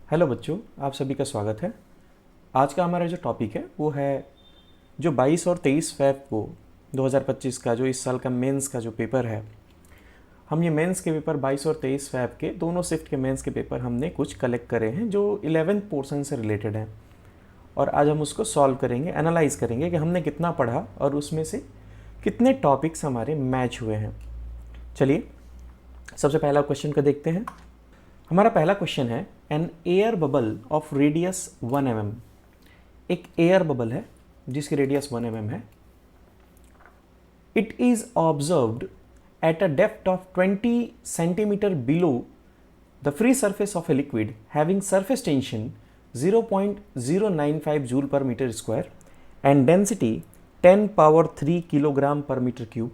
Hello बच्चों, आप सभी का स्वागत है। आज का हमारा जो टॉपिक है वो है जो 22 और 23 फ़ेब को 2025 का जो इस साल का मेंस का जो पेपर है। हम ये मेंस के पेपर 22 और 23 फ़ेब के दोनों शिफ्ट के मेंस के पेपर हमने कुछ कलेक्ट करे हैं जो 11th पोर्शन से रिलेटेड हैं, और आज हम उसको सॉल्व करेंगे, एनालाइज करेंगे कि हमने कितना पढ़ा और उसमें से कितने टॉपिक्स हमारे मैच हुए हैं। चलिए सबसे पहला क्वेश्चन का देखते हैं। हमारा पहला क्वेश्चन है, an air bubble of radius 1 mm। एक एयर बबल है जिसकी रेडियस 1 mm है। It is observed at a depth of 20 centimetre below the free surface of a liquid having surface tension 0.095 joule per metre square and density 10 power 3 kilogram per metre cube.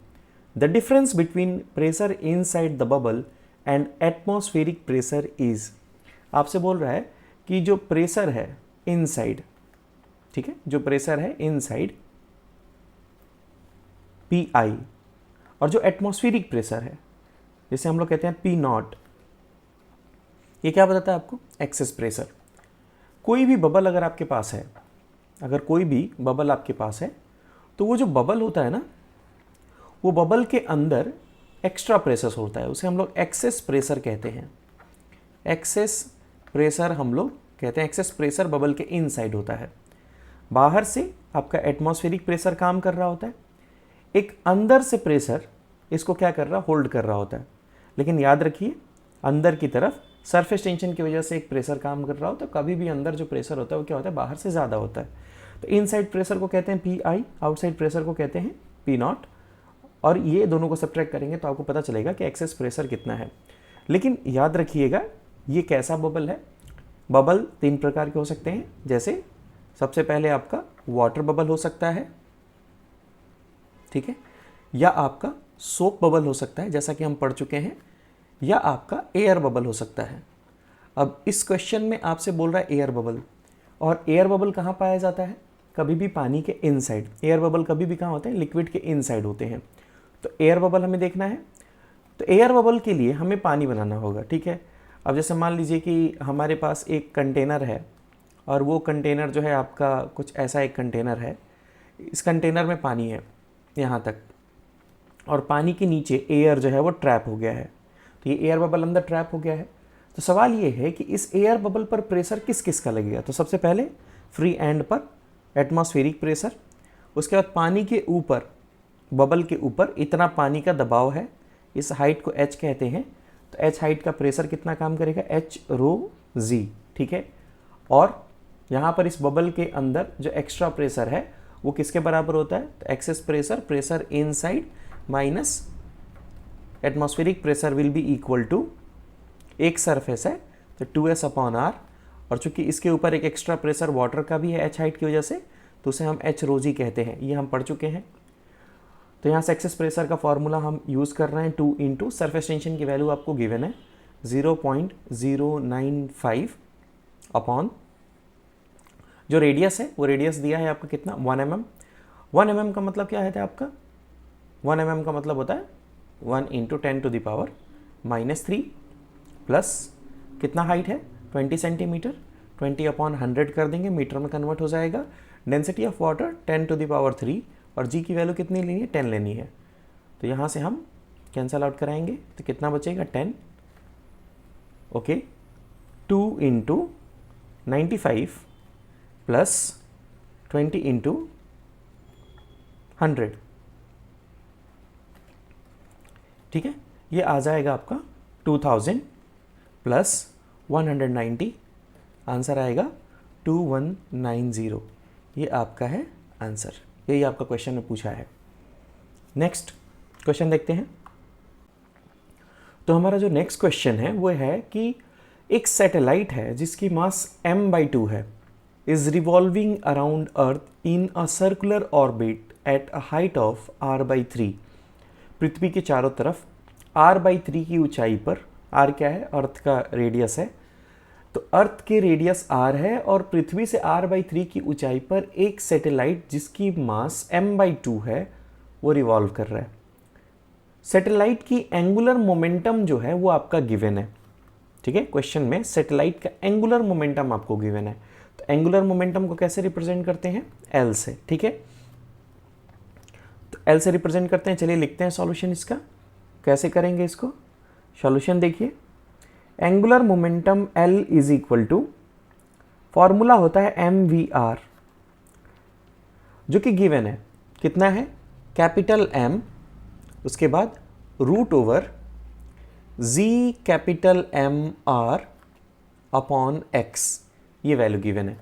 The difference between pressure inside the bubble and atmospheric pressure is. आपसे बोल रहा है कि जो pressure है inside, ठीक है, जो प्रेशर है इनसाइड पी आई, और जो एटमॉस्फेरिक प्रेशर है जिसे हम लोग कहते हैं पी नॉट, ये क्या बताता है आपको? Excess pressure. कोई भी बबल अगर आपके पास है, अगर कोई भी बबल आपके पास है, तो वो जो बबल होता है ना, वो बबल के अंदर एक्स्ट्रा प्रेशर होता है, उसे हम लोग एक्सेस प्रेशर कहते हैं। एक्सेस प्रेशर हम लोग कहते हैं, एक्सेस प्रेशर बबल के इनसाइड होता है। बाहर से आपका एटमॉस्फेरिक प्रेशर काम कर रहा होता है, एक अंदर से प्रेशर इसको क्या कर रहा, होल्ड कर रहा होता है। लेकिन याद रखिए, अंदर की तरफ सरफेस टेंशन की वजह से एक प्रेशर काम कर रहा होता है, कभी भी अंदर जो प्रेशर होता है वो क्या होता है, बाहर से ज़्यादा होता है। तो इनसाइड प्रेशर को कहते हैं पी आई, आउटसाइड प्रेशर को कहते हैं पी नॉट, और ये दोनों को सब्ट्रैक्ट करेंगे तो आपको पता चलेगा कि एक्सेस प्रेशर कितना है। लेकिन याद रखिएगा, ये कैसा बबल है? बबल तीन प्रकार के हो सकते हैं। जैसे सबसे पहले आपका वाटर बबल हो सकता है, ठीक है, या आपका सोप बबल हो सकता है जैसा कि हम पढ़ चुके हैं, या आपका एयर बबल हो सकता है। अब इस क्वेश्चन में आपसे बोल रहा है एयर बबल, और एयर बबल कहाँ पाया जाता है? कभी भी पानी के इनसाइड। एयर बबल कभी भी कहाँ होते हैं? लिक्विड के इनसाइड होते हैं। तो एयर बबल हमें देखना है, तो एयर बबल के लिए हमें पानी बनाना होगा, ठीक है। अब जैसे मान लीजिए कि हमारे पास एक कंटेनर है, और वो कंटेनर जो है आपका कुछ ऐसा एक कंटेनर है, इस कंटेनर में पानी है यहाँ तक, और पानी के नीचे एयर जो है वो ट्रैप हो गया है। तो ये एयर बबल अंदर ट्रैप हो गया है। तो सवाल ये है कि इस एयर बबल पर प्रेशर किस किस का लगेगा? तो सबसे पहले फ्री एंड पर एटमॉस्फेरिक प्रेशर, उसके बाद पानी के ऊपर, बबल के ऊपर इतना पानी का दबाव है, इस हाइट को h कहते हैं। तो h हाइट का प्रेशर कितना काम करेगा? h रो जी, ठीक है। और यहाँ पर इस बबल के अंदर जो एक्स्ट्रा प्रेशर है वो किसके बराबर होता है? तो excess pressure, pressure inside minus atmospheric pressure will be equal to, एक सरफेस है तो 2s अपॉन आर, और चूंकि इसके ऊपर एक एक्स्ट्रा प्रेशर वाटर का भी है h हाइट की वजह से, तो उसे हम h रो जी कहते हैं। ये हम पढ़ चुके हैं। तो यहाँ से एक्सेस प्रेशर का फॉर्मूला हम यूज़ कर रहे हैं 2 इंटू सरफेस टेंशन की वैल्यू आपको गिवन है 0.095 अपॉन जो रेडियस है, वो रेडियस दिया है आपका कितना? 1 mm। 1 mm का मतलब क्या है आपका? 1 mm का मतलब होता है 1 into 10 to the power -3 plus कितना हाइट है? 20 सेंटीमीटर। 20 अपॉन 100 कर देंगे, मीटर में कन्वर्ट हो जाएगा। Density of water 10 to the power 3, और जी की वैल्यू कितनी लेनी है? 10 लेनी है। तो यहाँ से हम कैंसल आउट कराएंगे तो कितना बचेगा? 10, ओके। 2 इंटू 95 प्लस 20 इंटू 100, ठीक है। ये आ जाएगा आपका 2000 प्लस 190, आंसर आएगा 2190। ये आपका है आंसर, यही आपका क्वेश्चन में पूछा है। नेक्स्ट क्वेश्चन देखते हैं। तो हमारा जो नेक्स्ट क्वेश्चन है वो है कि एक सैटेलाइट है जिसकी मास m/2 है, is revolving around earth in a circular orbit at a height of r/3। पृथ्वी के चारों तरफ r/3 की ऊंचाई पर, r क्या है? अर्थ का रेडियस है। तो अर्थ के रेडियस r है, और पृथ्वी से r/3 की ऊंचाई पर एक सैटेलाइट जिसकी मास m/2 है वो रिवॉल्व कर रहा है। सैटेलाइट की एंगुलर मोमेंटम जो है वो आपका गिवन है। ठीक है, क्वेश्चन में सैटेलाइट का एंगुलर मोमेंटम आपको गिवन है, तो एंगुलर मोमेंटम को कैसे रिप्रेजेंट करते हैं, एल से। ठीक है, तो एल से रिप्रेजेंट करते हैं। चलिए लिखते हैं सॉल्यूशन इसका, कैसे करेंगे इसको। सॉल्यूशन देखिए, angular momentum L is equal to, formula होता है एम वी आर, जो कि गिवन है, कितना है, कैपिटल एम, उसके बाद root over G capital M R upon X, ये वैल्यू गिवन है।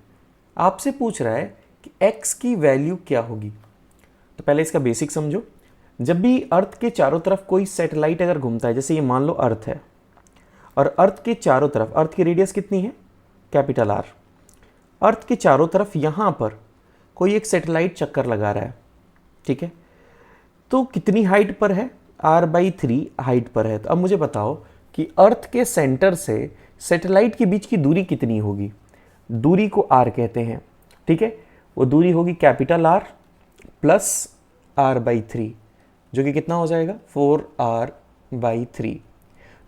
आपसे पूछ रहा है कि एक्स की वैल्यू क्या होगी। तो पहले इसका बेसिक समझो। जब भी अर्थ के चारों तरफ कोई सैटेलाइट अगर घूमता है, जैसे ये मान लो अर्थ है, और अर्थ के चारों तरफ, अर्थ की रेडियस कितनी है, कैपिटल आर, अर्थ के चारों तरफ यहाँ पर कोई एक सैटेलाइट चक्कर लगा रहा है। ठीक है, तो कितनी हाइट पर है, r/3 हाइट पर है। तो अब मुझे बताओ कि अर्थ के सेंटर से सैटेलाइट के बीच की दूरी कितनी होगी। दूरी को r कहते हैं। ठीक है, वो दूरी होगी कैपिटल R प्लस r/3, जो कि कितना हो जाएगा, 4r/3।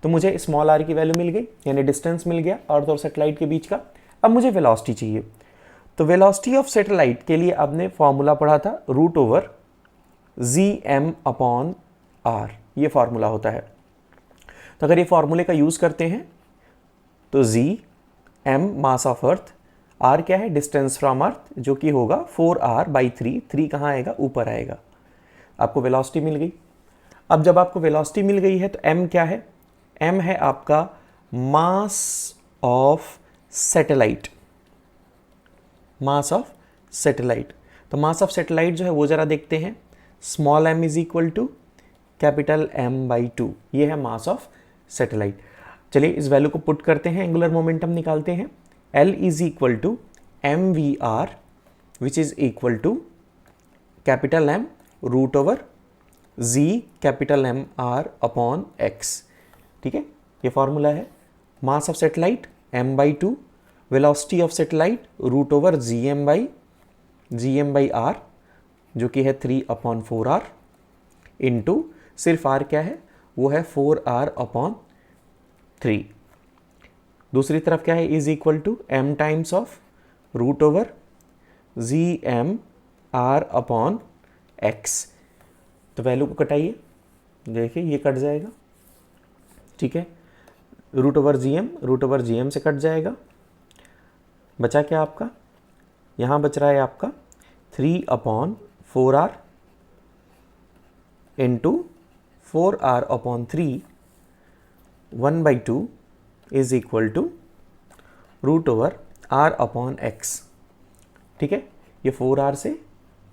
तो मुझे स्मॉल r की वैल्यू मिल गई, यानी डिस्टेंस मिल गया अर्थ और सैटेलाइट के बीच का। अब मुझे वेलोसिटी चाहिए, तो वेलोसिटी ऑफ सैटेलाइट के लिए आपने फॉर्मूला पढ़ा था, root over gm upon r, ये फॉर्मूला होता है। तो अगर ये फॉर्मूले का यूज करते हैं तो m mass of earth, r क्या है, डिस्टेंस फ्रॉम अर्थ, जो कि होगा 4r/3, 3 कहाँ आएगा, ऊपर आएगा। आपको वेलोसिटी मिल गई। अब जब आपको वेलोसिटी मिल गई है तो m क्या है, m है आपका मास of satellite, mass of satellite. तो मास ऑफ सैटेलाइट जो है वो जरा देखते हैं, small m is equal to capital M/2, ये है मास ऑफ सैटेलाइट। चलिए इस वैल्यू को पुट करते हैं, एंगुलर मोमेंटम निकालते हैं। L is equal to mvr which is equal to capital M root over z capital M r upon x। ठीक है, ये फॉर्मूला है। Mass of satellite m/2, velocity of satellite root over gm/r, जो कि है 3/4r, into सिर्फ r क्या है, वो है 4r/3। दूसरी तरफ क्या है, is equal to m times of root over gm/r upon x। तो वैल्यू को कटाइए, देखिए ये कट जाएगा। ठीक है, रूट ओवर gm से कट जाएगा। बचा क्या आपका, यहाँ बच रहा है आपका 3/4r into 4r/3, 1/2 is equal to root over r/x। ठीक है, ये 4r से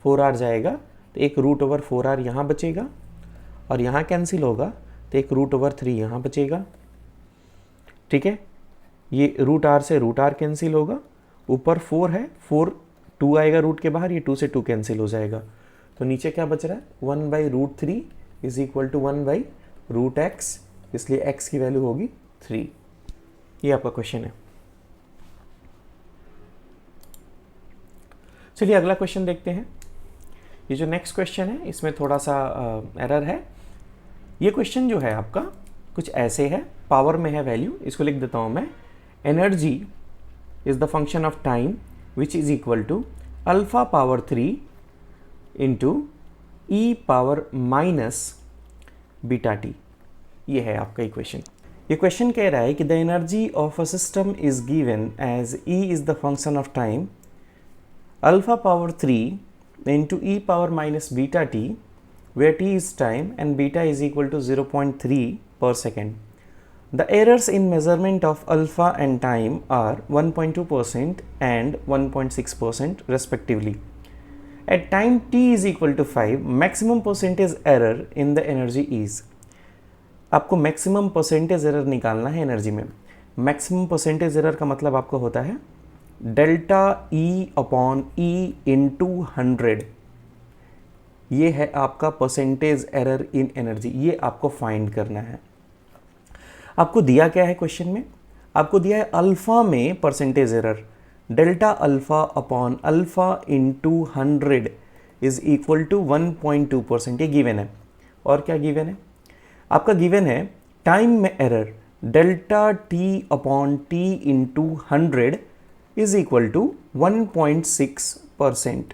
4r जाएगा, तो एक रूट ओवर 4r यहाँ बचेगा, और यहाँ कैंसिल होगा तो एक रूट ओवर 3 यहाँ बचेगा। ठीक है, ये रूट r से रूट r कैंसिल होगा, ऊपर 4 है, 4 2 आएगा रूट के बाहर, ये 2 से 2 कैंसिल हो जाएगा। तो नीचे क्या बच रहा है, 1/√3 इज इक्वल टू 1/√x, इसलिए x की वैल्यू होगी 3। ये आपका क्वेश्चन है। चलिए अगला क्वेश्चन देखते हैं। ये जो नेक्स्ट क्वेश्चन है इसमें थोड़ा सा एरर है। ये क्वेश्चन जो है आपका कुछ ऐसे है, पावर में है वैल्यू, इसको लिख देता हूँ मैं। Energy is the function of time which is equal to α⁻3 into e⁻−βt। ये है आपका इक्वेशन। ये क्वेश्चन कह रहा है कि the energy of a system is given as E is the function of time α⁻3 into e⁻−βt, where t is time and beta is equal to 0.3 per second. The errors in measurement of alpha and time are 1.2% and 1.6% respectively. At time t is equal to 5, maximum percentage error in the energy is. आपको maximum percentage error निकालना है energy में। maximum percentage error का मतलब आपको होता है delta E/E into 100। ये है आपका परसेंटेज एरर इन एनर्जी, ये आपको फाइंड करना है। आपको दिया क्या है क्वेश्चन में, आपको दिया है अल्फा में percentage error, delta alpha upon alpha into 100 is equal to 1.2%, ये गिवन है। और क्या गिवन है, आपका गिवन है टाइम में error, delta T upon T into 100 is equal to 1.6%।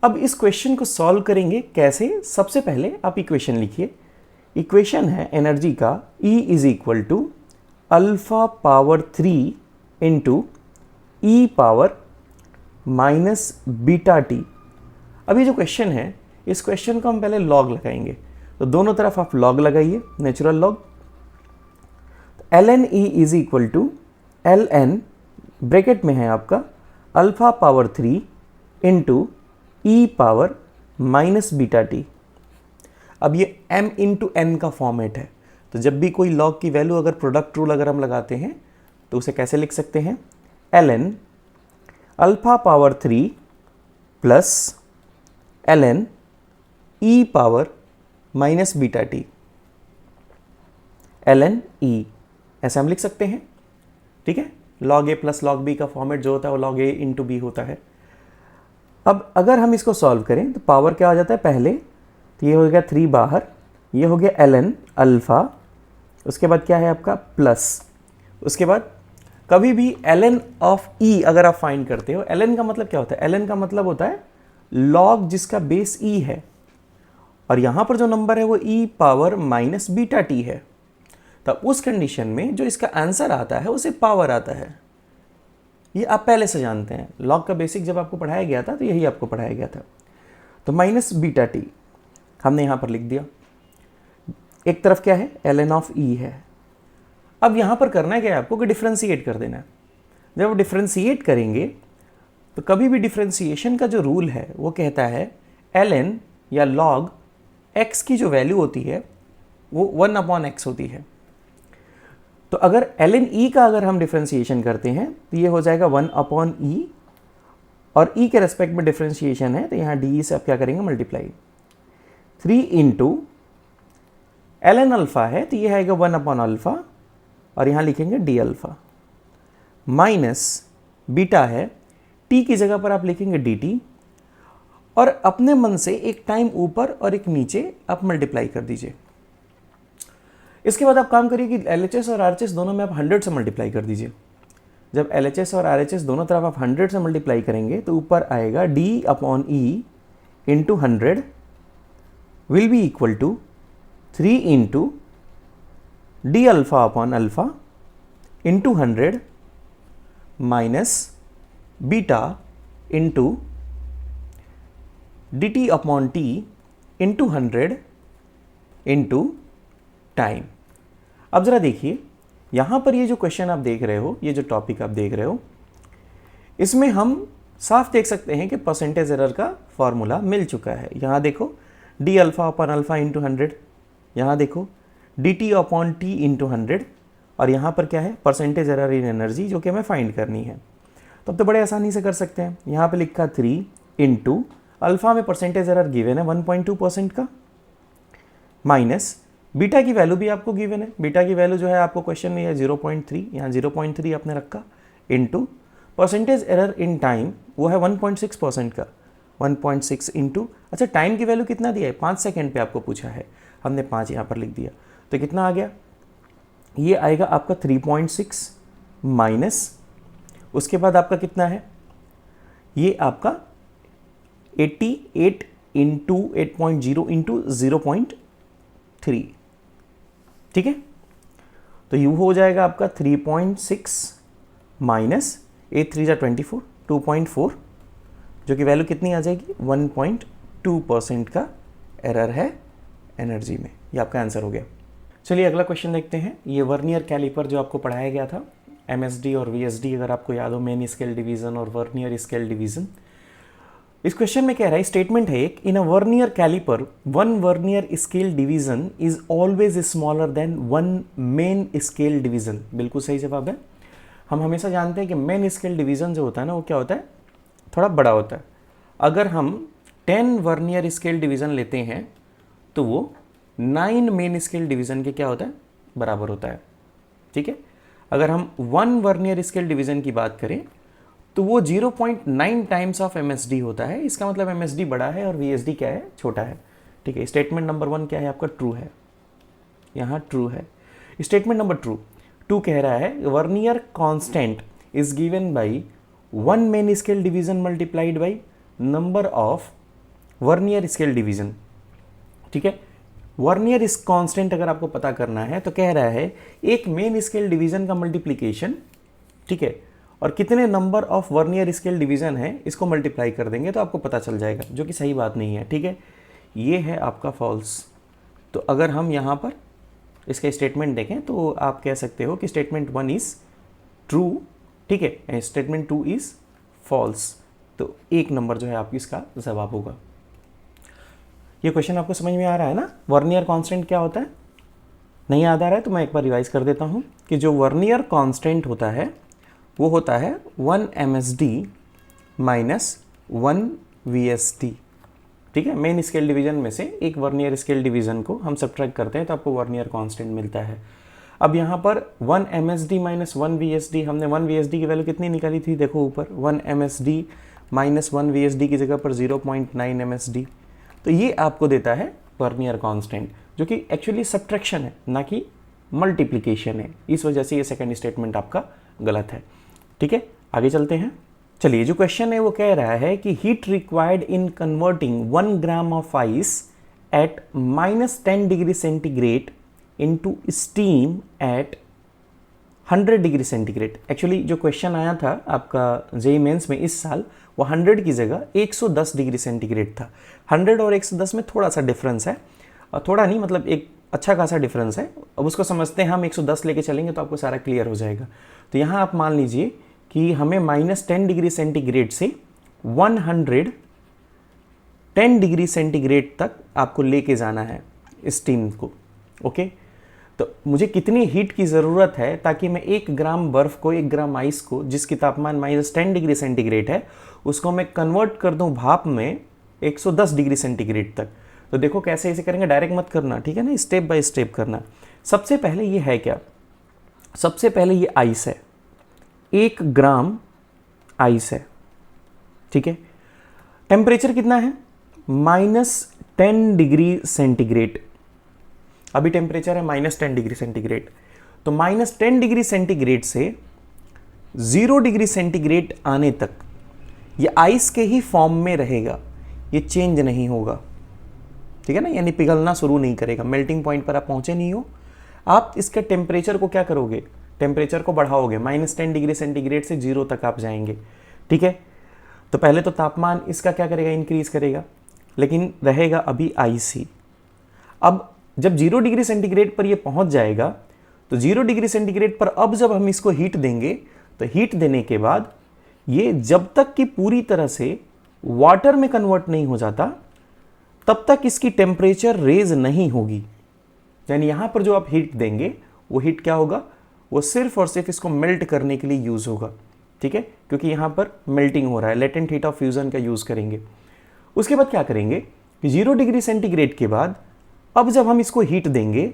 अब इस क्वेश्चन को सॉल्व करेंगे कैसे? सबसे पहले आप इक्वेशन लिखिए। इक्वेशन है एनर्जी का E is equal to alpha power 3 into E power minus beta T. अभी जो क्वेश्चन है, इस क्वेश्चन को हम पहले लॉग लगाएंगे, तो दोनों तरफ आप लॉग लगाइए, natural log. ln E is equal to ln bracket में है आपका alpha power 3 into E power minus beta T. अब ये m इंटू n का फॉर्मेट है, तो जब भी कोई लॉग की वैल्यू अगर प्रोडक्ट रूल अगर हम लगाते हैं तो उसे कैसे लिख सकते हैं? ln alpha power 3 plus ln E power minus beta T, ln e, ऐसे हम लिख सकते हैं। ठीक है, log a plus log b का फॉर्मेट जो होता है वो log a इंटू बी होता है। अब अगर हम इसको सॉल्व करें तो पावर क्या हो जाता है? पहले तो ये हो गया 3 बाहर, ये हो गया ln अल्फा, उसके बाद क्या है आपका प्लस, उसके बाद कभी भी ln ऑफ e अगर आप फाइंड करते हो, ln का मतलब क्या होता है? ln का मतलब होता है log जिसका बेस e है, और यहां पर जो नंबर है वो e power minus beta T है। तब उस कंडीशन में जो इसका आंसर आता है उसे पावर आता है। ये आप पहले से जानते हैं, लॉग का बेसिक जब आपको पढ़ाया गया था तो यही आपको पढ़ाया गया था। तो माइनस बीटा टी हमने यहां पर लिख दिया। एक तरफ क्या है? ln ऑफ e है। अब यहां पर करना है क्या है आपको कि डिफ्रेंशिएट कर देना है। जब डिफ्रेंशिएट करेंगे तो कभी भी डिफ्रेंशिएशन का जो रूल है वो कहता है ln या log x की जो वैल्यू होती है वो 1/x होती है। तो अगर ln e का अगर हम डिफ्रेंशिएशन करते हैं तो ये हो जाएगा 1/e, और e के रेस्पेक्ट में डिफ्रेंशिएशन है तो यहाँ डी से आप क्या करेंगे? मल्टीप्लाई। 3 इंटू ln अल्फा है तो ये आएगा 1/अल्फा, और यहाँ लिखेंगे डी अल्फा, माइनस बीटा है, t की जगह पर आप लिखेंगे dt, और अपने मन से एक टाइम ऊपर और एक नीचे आप मल्टीप्लाई कर दीजिए। इसके बाद आप काम करिए कि LHS और RHS दोनों में आप 100 से मल्टीप्लाई कर दीजिए। जब LHS और RHS दोनों तरफ आप 100 से मल्टीप्लाई करेंगे तो ऊपर आएगा d/e into 100 will be equal to 3 into D alpha upon alpha into 100 minus beta into dt upon t into 100 into time. अब जरा देखिए, यहां पर ये जो क्वेश्चन आप देख रहे हो, ये जो टॉपिक आप देख रहे हो, इसमें हम साफ देख सकते हैं कि परसेंटेज एरर का फॉर्मूला मिल चुका है। यहां देखो D alpha upon alpha into 100, यहां देखो D T upon T into 100, और यहां पर क्या है? परसेंटेज एरर इन एनर्जी, जो कि हमें फाइंड करनी है। तो अब तो बड़े आसानी से कर सकते हैं। यहां पर लिखा 3 इंटू अल्फा में परसेंटेज एरर गिवन है 1.2% का, माइनस बीटा की वैल्यू भी आपको गिवन है। बीटा की वैल्यू जो है आपको क्वेश्चन में है 0.3, यहाँ 0.3 आपने रखा, into percentage error in time वो है 1.6% का, 1.6 इंटू, अच्छा टाइम की वैल्यू कितना दिया है? 5 सेकेंड पे आपको पूछा है, हमने 5 यहाँ पर लिख दिया। तो कितना आ गया? ये आएगा आपका 3.6 माइनस, उसके बाद आपका कितना है? ये आपका 88 इंटू 8.0 इंटू 0.3। ठीक है, तो यू हो जाएगा आपका 3.6 माइनस 8 3 24, 2.4, जो कि वैल्यू कितनी आ जाएगी? 1.2% का एरर है एनर्जी में। ये आपका आंसर हो गया। चलिए अगला क्वेश्चन देखते हैं। ये वर्नियर कैलिपर जो आपको पढ़ाया गया था, MSD और VSD अगर आपको याद हो, मेन स्केल डिवीजन और वर्नियर स्केल डिवीजन। इस क्वेश्चन में कह रहा है, स्टेटमेंट है एक, in a vernier caliper one vernier scale division is always smaller than one main scale division. बिल्कुल सही जवाब है। हम हमेशा जानते हैं कि मेन स्केल डिवीजन जो होता है ना, वो क्या होता है? थोड़ा बड़ा होता है। अगर हम 10 वर्नियर स्केल डिवीजन लेते हैं तो वो 9 मेन स्केल डिवीजन के क्या होता है? बराबर होता है। ठीक है, अगर हम 1 वर्नियर स्केल डिवीजन की बात करें तो वो 0.9 टाइम्स ऑफ MSD होता है। इसका मतलब MSD बड़ा है और VSD क्या है? छोटा है। ठीक है, स्टेटमेंट नंबर 1 क्या है आपका? ट्रू है, यहाँ ट्रू है। स्टेटमेंट नंबर टू कह रहा है vernier constant is given by 1 main scale division multiplied by number of vernier scale division. ठीक है, वर्नियर इस कांस्टेंट अगर आपको पता करना है तो कह रहा है एक मेन स्केल डिवीजन का मल्टीप्लिकेशन, ठीक है, और कितने number of vernier scale division है इसको मल्टीप्लाई कर देंगे तो आपको पता चल जाएगा, जो कि सही बात नहीं है। ठीक है, ये है आपका फॉल्स। तो अगर हम यहाँ पर इसका स्टेटमेंट देखें तो आप कह सकते हो कि स्टेटमेंट 1 इज ट्रू, ठीक है, स्टेटमेंट 2 इज फॉल्स। तो 1 नंबर जो है आपकी इसका जवाब होगा। ये क्वेश्चन आपको समझ में आ रहा है ना? वर्नियर कांस्टेंट क्या होता है? नहीं याद आ रहा है तो मैं एक बार रिवाइज कर देता हूँ कि जो वर्नियर कांस्टेंट होता है वो होता है 1 MSD माइनस 1 VSD। ठीक है, मेन स्केल डिवीजन में से एक वर्नियर स्केल डिवीजन को हम सब्ट्रैक्ट करते हैं तो आपको वर्नियर कांस्टेंट मिलता है। अब यहाँ पर 1 MSD माइनस 1 VSD, हमने 1 VSD की वैल्यू कितनी निकाली थी? देखो ऊपर 1 MSD माइनस 1 VSD की जगह पर 0.9 MSD। तो ये आपको देता है वर्नियर कांस्टेंट, जो कि एक्चुअली सब्ट्रैक्शन है ना कि मल्टीप्लिकेशन है। इस वजह से ये सेकंड स्टेटमेंट आपका गलत है। ठीक है, आगे चलते हैं। चलिए, जो क्वेश्चन है वो कह रहा है कि heat required in converting 1 gram of ice eight -10 degree centigrade into steam eight 100 degree centigrade. Actually जो क्वेश्चन आया था आपका जेईई मेंस में इस साल, वो 100 की जगह 110 डिग्री सेंटीग्रेड था। 100 और 110 में थोड़ा सा डिफरेंस है, और थोड़ा नहीं मतलब एक अच्छा खासा डिफरेंस है। अब उसको समझते हैं, हम 110 लेके चलेंगे तो आपको सारा क्लियर हो जाएगा। तो यहाँ आप मान लीजिए कि हमें -10 डिग्री सेंटीग्रेड से 110 डिग्री सेंटीग्रेड तक आपको लेके जाना है स्टीम को। ओके, तो मुझे कितनी हीट की ज़रूरत है ताकि मैं 1 ग्राम बर्फ़ को, 1 ग्राम आइस को, जिसकी तापमान -10 डिग्री सेंटीग्रेड है, उसको मैं कन्वर्ट कर दूं भाप में 110 डिग्री सेंटीग्रेड तक। तो देखो कैसे इसे करेंगे, डायरेक्ट मत करना, ठीक है ना, स्टेप बाय स्टेप करना। सबसे पहले ये है क्या? सबसे पहले ये आइस है, 1 ग्राम आइस है। ठीक है, टेम्परेचर कितना है? -10 डिग्री सेंटीग्रेड। अभी टेम्परेचर है -10 डिग्री सेंटीग्रेड। तो -10 डिग्री सेंटीग्रेड से 0 डिग्री सेंटीग्रेड आने तक ये आइस के ही फॉर्म में रहेगा, ये चेंज नहीं होगा। ठीक है ना, यानी पिघलना शुरू नहीं करेगा। मेल्टिंग पॉइंट पर आप पहुंचे नहीं हो, आप इसके टेम्परेचर को क्या करोगे? टेम्परेचर को बढ़ाओगे, -10 डिग्री सेंटीग्रेड से 0 तक आप जाएंगे। ठीक है, तो पहले तो तापमान इसका क्या करेगा? इंक्रीज करेगा, लेकिन रहेगा अभी आइस ही। अब जब 0 डिग्री सेंटीग्रेड पर ये पहुंच जाएगा, तो 0 डिग्री सेंटीग्रेड पर अब जब हम इसको हीट देंगे, तो हीट देने के बाद ये जब तक कि पूरी तरह से वाटर में कन्वर्ट नहीं हो जाता, तब तक इसकी टेम्परेचर रेज नहीं होगी। यानी यहां पर जो आप हीट देंगे, वो हीट क्या होगा? वो सिर्फ और सिर्फ इसको मेल्ट करने के लिए यूज होगा। ठीक है, क्योंकि यहां पर मेल्टिंग हो रहा है, लेटेंट हीट ऑफ फ्यूजन का यूज करेंगे। उसके बाद क्या करेंगे कि 0 डिग्री सेंटीग्रेड के बाद अब जब हम इसको हीट देंगे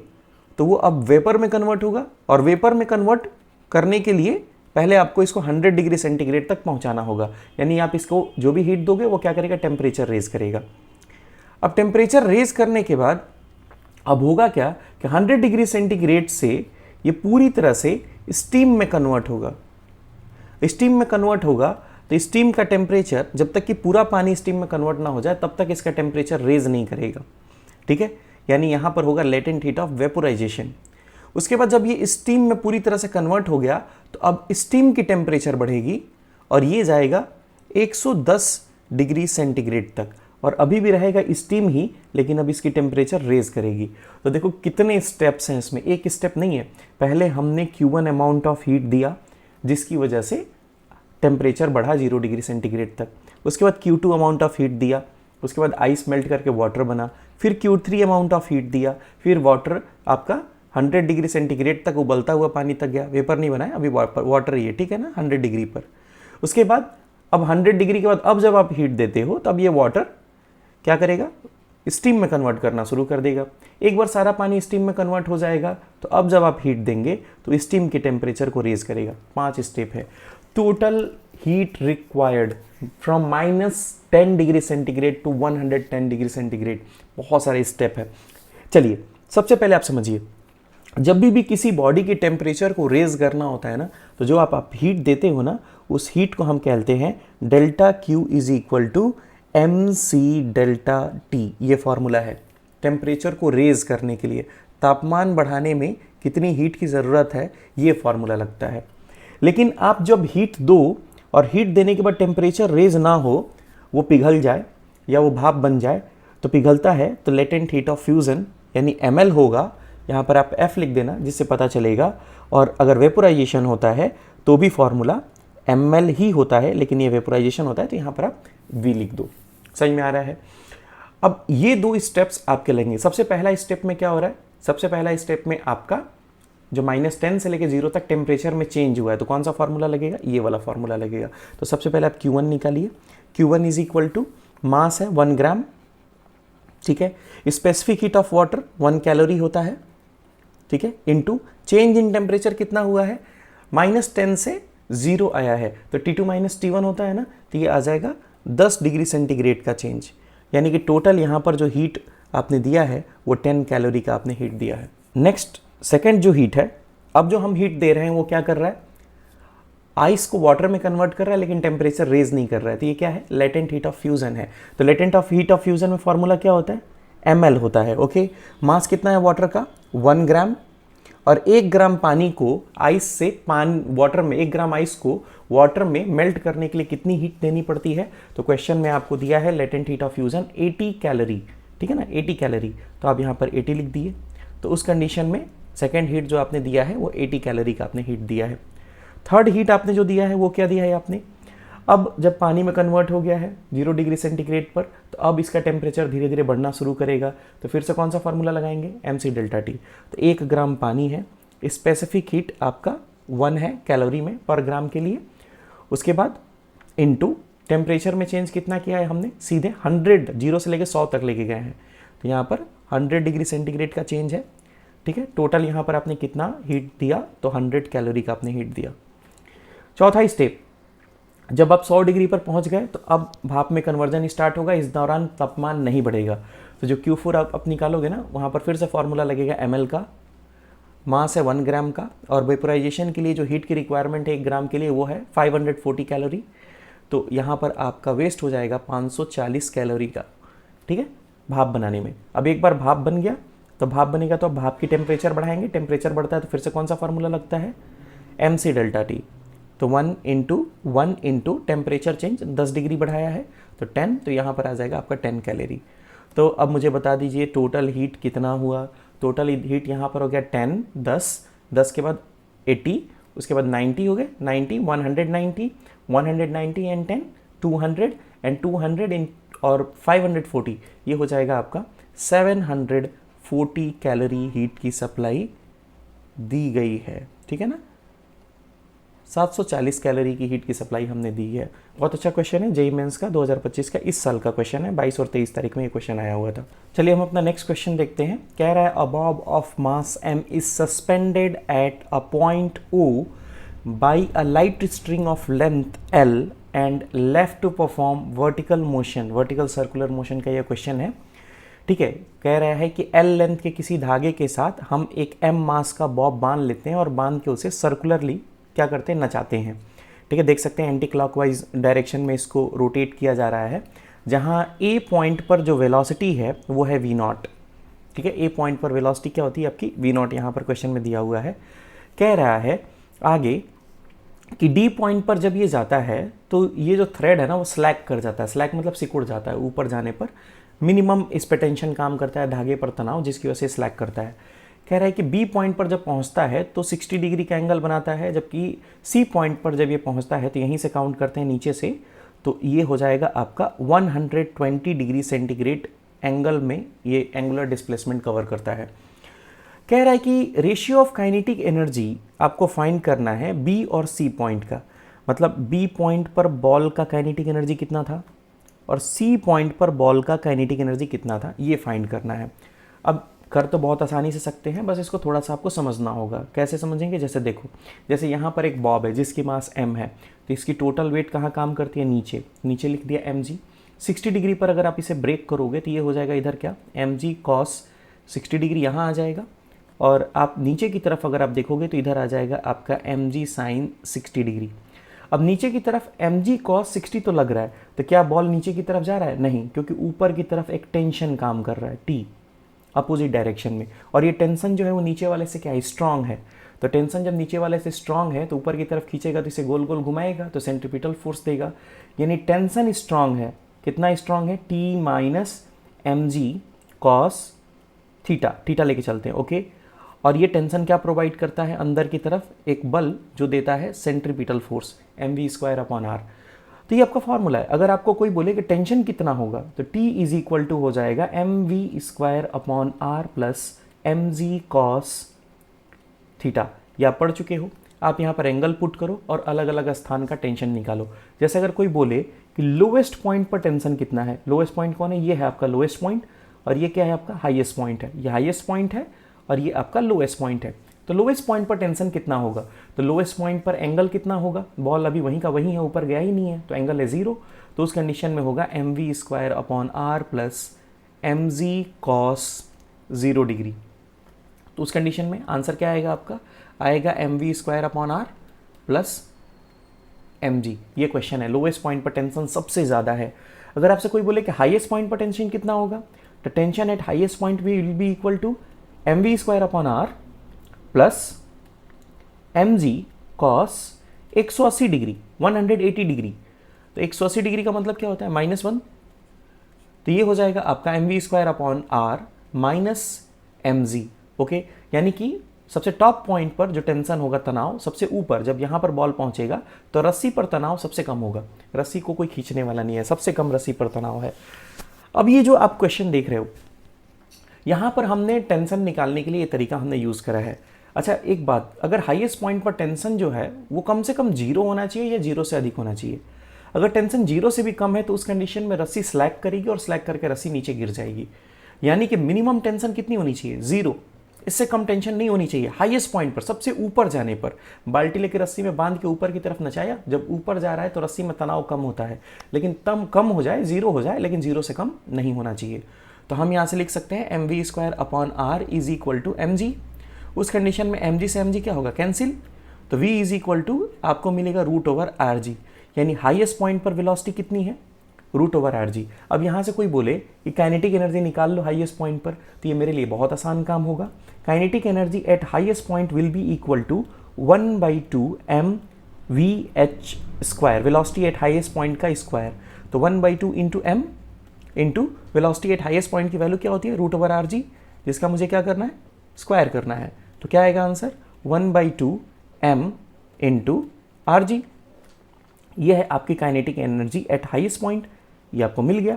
तो वो अब वेपर में कन्वर्ट होगा, और वेपर में कन्वर्ट करने के लिए पहले आपको इसको 100 डिग्री सेंटीग्रेड तक पहुंचाना होगा। यानी आप इसको जो भी हीट दोगे वो क्या करेगा? टेम्परेचर रेज करेगा। अब टेम्परेचर रेज करने के बाद अब होगा क्या कि 100 डिग्री सेंटीग्रेड से ये पूरी तरह से स्टीम में कन्वर्ट होगा। स्टीम में कन्वर्ट होगा तो स्टीम का टेम्परेचर, जब तक कि पूरा पानी स्टीम में कन्वर्ट ना हो जाए, तब तक इसका टेम्परेचर रेज नहीं करेगा। ठीक है, यानी यहां पर होगा लेटेंट हीट ऑफ वेपोराइजेशन। उसके बाद जब ये स्टीम में पूरी तरह से कन्वर्ट हो गया, तो अब स्टीम की टेम्परेचर बढ़ेगी और ये जाएगा 110 डिग्री सेंटीग्रेड तक, और अभी भी रहेगा स्टीम ही, लेकिन अब इसकी टेम्परेचर रेज करेगी। तो देखो कितने स्टेप्स हैं इसमें, एक स्टेप नहीं है। पहले हमने Q1 अमाउंट ऑफ हीट दिया, जिसकी वजह से टेम्परेचर बढ़ा 0 डिग्री सेंटीग्रेड तक। उसके बाद Q2 अमाउंट ऑफ हीट दिया, उसके बाद आइस मेल्ट करके वाटर बना, फिर Q3 अमाउंट ऑफ हीट दिया, फिर वाटर आपका 100 डिग्री सेंटीग्रेड तक उबलता हुआ पानी तक गया। वेपर नहीं बनाया, अभी वाटर ही है, ठीक है ना, 100 डिग्री पर। उसके बाद अब 100 डिग्री के बाद अब जब आप हीट देते हो, तब ये वाटर क्या करेगा? स्टीम में कन्वर्ट करना शुरू कर देगा। एक बार सारा पानी स्टीम में कन्वर्ट हो जाएगा, तो अब जब आप हीट देंगे तो स्टीम के टेम्परेचर को रेज करेगा। 5 स्टेप है। Total heat required from -10 degree centigrade to 110 degree centigrade, बहुत सारे स्टेप है। चलिए सबसे पहले आप समझिए, जब भी किसी बॉडी के टेम्परेचर को रेज करना होता है ना, तो जो आप हीट देते हो ना, उस हीट को हम कहते हैं delta Q is equal to M C delta T. ये फॉर्मूला है टेम्परेचर को रेज करने के लिए, तापमान बढ़ाने में कितनी हीट की ज़रूरत है, ये फॉर्मूला लगता है। लेकिन आप जब हीट दो और हीट देने के बाद टेम्परेचर रेज ना हो, वो पिघल जाए या वो भाप बन जाए, तो पिघलता है तो लेटेंट हीट ऑफ फ्यूज़न यानी ml होगा। यहाँ पर आप F लिख देना जिससे पता चलेगा। और अगर वेपोराइजेशन होता है तो भी फॉर्मूला ml ही होता है, लेकिन ये वेपोराइजेशन होता है तो यहाँ पर आप V लिख दो। समझ में आ रहा है? अब ये दो स्टेप्स आपके लगेंगे। सबसे पहला स्टेप में क्या हो रहा है? सबसे पहला स्टेप में आपका जो -10 से लेकर 0 तक टेम्परेचर में चेंज हुआ है, तो कौन सा फॉर्मूला लगेगा? ये वाला फॉर्मूला लगेगा। तो सबसे पहले आप Q1 निकालिए। Q1 is equal to mass है 1 ग्राम, ठीक है। Specific heat of water 1 calorie होता है, ठीक है, इनटू चेंज इन टेम्परेचर कितना हुआ है? -10 से 0 आया है, तो T2 - T1 होता है ना, तो ये आ जाएगा 10 डिग्री सेंटीग्रेड का चेंज। यानी कि टोटल यहाँ पर जो हीट आपने दिया है वो 10 कैलोरी का आपने हीट दिया है। नेक्स्ट सेकेंड जो हीट है, अब जो हम हीट दे रहे हैं वो क्या कर रहा है? आइस को वाटर में कन्वर्ट कर रहा है, लेकिन टेम्परेचर रेज नहीं कर रहा है। तो ये क्या है? लेटेंट हीट ऑफ फ्यूजन है। तो लेटेंट हीट ऑफ फ्यूजन में फॉर्मूला क्या होता है? ml होता है। ओके, मास कितना है वाटर का? 1 ग्राम। और 1 ग्राम पानी को आइस से वाटर में 1 ग्राम आइस को वाटर में मेल्ट करने के लिए कितनी हीट देनी पड़ती है? तो क्वेश्चन में आपको दिया है latent heat of fusion 80 calorie, ठीक है ना, 80 कैलोरी। तो आप यहाँ पर 80 लिख दिए। तो उस कंडीशन में सेकेंड हीट जो आपने दिया है वो 80 कैलोरी का आपने हीट दिया है। थर्ड हीट आपने जो दिया है वो क्या दिया है आपने? अब जब पानी में कन्वर्ट हो गया है 0 डिग्री सेंटीग्रेड पर, तो अब इसका टेम्परेचर धीरे धीरे बढ़ना शुरू करेगा। तो फिर से कौन सा फार्मूला लगाएंगे? mc delta T. तो 1 ग्राम पानी है, स्पेसिफिक हीट आपका 1 है कैलोरी में पर ग्राम के लिए। उसके बाद इनटू टेम्परेचर में चेंज कितना किया है हमने? सीधे 100, 0 से लेके 100 तक लेके गए हैं। तो यहाँ पर 100 डिग्री सेंटीग्रेड का चेंज है, ठीक है। टोटल यहाँ पर आपने कितना हीट दिया? तो 100 कैलोरी का आपने हीट दिया। चौथा स्टेप, जब आप 100 डिग्री पर पहुंच गए तो अब भाप में कन्वर्जन स्टार्ट होगा। इस दौरान तापमान नहीं बढ़ेगा। तो जो Q4 आप निकालोगे ना, वहाँ पर फिर से फॉर्मूला लगेगा ml का, मास है 1 ग्राम का, और वेपोराइजेशन के लिए जो हीट की रिक्वायरमेंट है 1 ग्राम के लिए वो है 540 कैलोरी। तो यहाँ पर आपका वेस्ट हो जाएगा 540 कैलोरी का, ठीक है, भाप बनाने में। अब एक बार भाप बन गया तो भाप बनेगा तो अब भाप की टेम्परेचर बढ़ाएंगे। टेम्परेचर बढ़ता है तो फिर से कौन सा फॉर्मूला लगता है? mc delta T. तो 1 इंटू टेम्परेचर चेंज, 10 डिग्री बढ़ाया है तो 10, तो यहाँ पर आ जाएगा आपका 10 कैलोरी। तो अब मुझे बता दीजिए टोटल हीट कितना हुआ? टोटल हीट यहाँ पर हो गया 10, 10 के बाद 80, उसके बाद 90 हो गए, 90, 190, 190 एंड 10, 200 एंड 200 और 540, ये हो जाएगा आपका 740 कैलोरी हीट की सप्लाई दी गई है, ठीक है ना। 740 कैलोरी की हीट की सप्लाई हमने दी है। बहुत अच्छा क्वेश्चन है, जेईई मेंस का 2025 का इस साल का क्वेश्चन है। 22 और 23 तारीख में ये क्वेश्चन आया हुआ था। चलिए हम अपना नेक्स्ट क्वेश्चन देखते हैं। कह रहा है a bob of mass m is suspended at a point O by a light string of length L and left to perform vertical motion, vertical circular motion का यह क्वेश्चन है, ठीक है। कह रहा है कि L लेंथ के किसी धागे के साथ हम एक m मास का बॉब बांध लेते हैं और बांध के उसे सर्कुलरली क्या करते हैं? नचाते हैं, ठीक है। देख सकते हैं एंटी क्लॉकवाइज डायरेक्शन में इसको रोटेट किया जा रहा है। जहां A पॉइंट पर जो वेलोसिटी है वो है v0, ठीक है। A पॉइंट पर वेलोसिटी क्या होती है आपकी? v0, यहाँ पर क्वेश्चन में दिया हुआ है। कह रहा है आगे कि D पॉइंट पर जब ये जाता है तो ये जो थ्रेड है ना वो स्लैक कर जाता है। स्लैक मतलब सिकुड़ जाता है। ऊपर जाने पर मिनिमम इस पे टेंशन काम करता है, धागे पर तनाव, जिसकी वजह से स्लैक करता है। कह रहा है कि B पॉइंट पर जब पहुंचता है तो 60 डिग्री का एंगल बनाता है, जबकि C पॉइंट पर जब ये पहुंचता है तो यहीं से काउंट करते हैं नीचे से, तो ये हो जाएगा आपका 120 डिग्री सेंटीग्रेड एंगल में ये एंगुलर डिस्प्लेसमेंट कवर करता है। कह रहा है कि रेशियो ऑफ काइनेटिक एनर्जी आपको फाइंड करना है B और C पॉइंट का। मतलब B पॉइंट पर बॉल का काइनेटिक एनर्जी कितना था और C पॉइंट पर बॉल का काइनेटिक एनर्जी कितना था, ये फाइंड करना है। अब कर तो बहुत आसानी से सकते हैं, बस इसको थोड़ा सा आपको समझना होगा। कैसे समझेंगे? जैसे देखो, जैसे यहाँ पर एक बॉब है जिसकी मास m है, तो इसकी टोटल वेट कहाँ काम करती है? नीचे। नीचे लिख दिया mg। 60 डिग्री पर अगर आप इसे ब्रेक करोगे तो ये हो जाएगा इधर क्या? mg cos 60 डिग्री यहाँ आ जाएगा, और आप नीचे की तरफ अगर आप देखोगे तो इधर आ जाएगा आपका mg साइन 60 डिग्री। अब नीचे की तरफ mg cos 60 तो लग रहा है, तो क्या बॉल नीचे की तरफ जा रहा है? नहीं, क्योंकि ऊपर की तरफ एक टेंशन काम कर रहा है T अपोजिट डायरेक्शन में, और ये टेंशन जो है वो नीचे वाले से क्या है? स्ट्रांग है। तो टेंशन जब नीचे वाले से स्ट्रांग है तो ऊपर की तरफ खींचेगा तो इसे गोल गोल घुमाएगा, तो सेंट्रीपिटल फोर्स देगा। यानी टेंशन स्ट्रांग है। कितना स्ट्रांग है? T minus mg cos theta, theta लेके चलते हैं, ओके। और ये टेंशन क्या प्रोवाइड करता है? अंदर की तरफ एक बल जो देता है सेंट्रीपिटल फोर्स mv²/r। तो ये आपका फॉर्मूला है। अगर आपको कोई बोले कि टेंशन कितना होगा, तो T इज इक्वल टू हो जाएगा mv²/r plus mg cos theta. ये आप पढ़ चुके हो। आप यहाँ पर एंगल पुट करो और अलग अलग स्थान का टेंशन निकालो। जैसे अगर कोई बोले कि लोवेस्ट पॉइंट पर टेंशन कितना है, लोवेस्ट पॉइंट कौन है? ये है आपका लोवेस्ट पॉइंट, और ये क्या है? आपका हाईएस्ट पॉइंट है। ये हाईएस्ट पॉइंट है और ये आपका लोवेस्ट पॉइंट है। तो लोवेस्ट पॉइंट पर टेंशन कितना होगा? तो लोवेस्ट पॉइंट पर एंगल कितना होगा? बॉल अभी वहीं का वहीं है, ऊपर गया ही नहीं है, तो एंगल है 0। तो उस कंडीशन में होगा mv²/r plus mg cos 0 degree. तो उस कंडीशन में आंसर क्या आएगा आपका? आएगा mv²/r प्लस mg। ये क्वेश्चन है, लोवेस्ट पॉइंट पर टेंशन सबसे ज़्यादा है। अगर आपसे कोई बोले कि हाईएस्ट पॉइंट पर टेंशन कितना होगा, तो tension at highest point will be equal to mv²/r plus mg cos 180 degree, 180 degree. तो 180 डिग्री का मतलब क्या होता है? -1। तो ये हो जाएगा आपका mv²/r माइनस mg, ओके। यानी कि सबसे टॉप पॉइंट पर जो टेंशन होगा, तनाव सबसे ऊपर, जब यहाँ पर बॉल पहुँचेगा तो रस्सी पर तनाव सबसे कम होगा। रस्सी को कोई खींचने वाला नहीं है, सबसे कम रस्सी पर तनाव है। अब ये जो आप क्वेश्चन देख रहे हो, यहाँ पर हमने टेंशन निकालने के लिए ये तरीका हमने यूज़ करा है। अच्छा एक बात, अगर हाईएस्ट पॉइंट पर टेंशन जो है वो कम से कम 0 होना चाहिए या 0 से अधिक होना चाहिए? अगर टेंशन 0 से भी कम है तो उस कंडीशन में रस्सी स्लैग करेगी और स्लैग करके रस्सी नीचे गिर जाएगी। यानी कि मिनिमम टेंशन कितनी होनी चाहिए? 0। इससे कम टेंशन नहीं होनी चाहिए। हाईएस्ट पॉइंट पर, सबसे ऊपर जाने पर, बाल्टी लेकर रस्सी में बांध के ऊपर की तरफ नचाया, जब ऊपर जा रहा है तो रस्सी में तनाव कम होता है, लेकिन तम कम हो जाए, 0 हो जाए, लेकिन 0 से कम नहीं होना चाहिए। तो हम यहाँ से लिख सकते हैं mv²/r is equal to mg। उस कंडीशन में mg से mg क्या होगा? कैंसिल। तो v इज इक्वल टू आपको मिलेगा √/rg। यानी हाईएस्ट पॉइंट पर वेलोसिटी कितनी है? √/rg। अब यहाँ से कोई बोले कि काइनेटिक एनर्जी निकाल लो हाईएस्ट पॉइंट पर, तो ये मेरे लिए बहुत आसान काम होगा। Kinetic energy at highest point will be equal to 1/2 mvh², velocity at highest point का स्क्वायर। तो 1/2 into m into velocity at highest point की वैल्यू क्या होती है? √/rg, जिसका मुझे क्या करना है? स्क्वायर करना है। तो क्या आएगा आंसर? 1/2 m into rg। यह है आपकी kinetic energy at highest point. ये आपको मिल गया।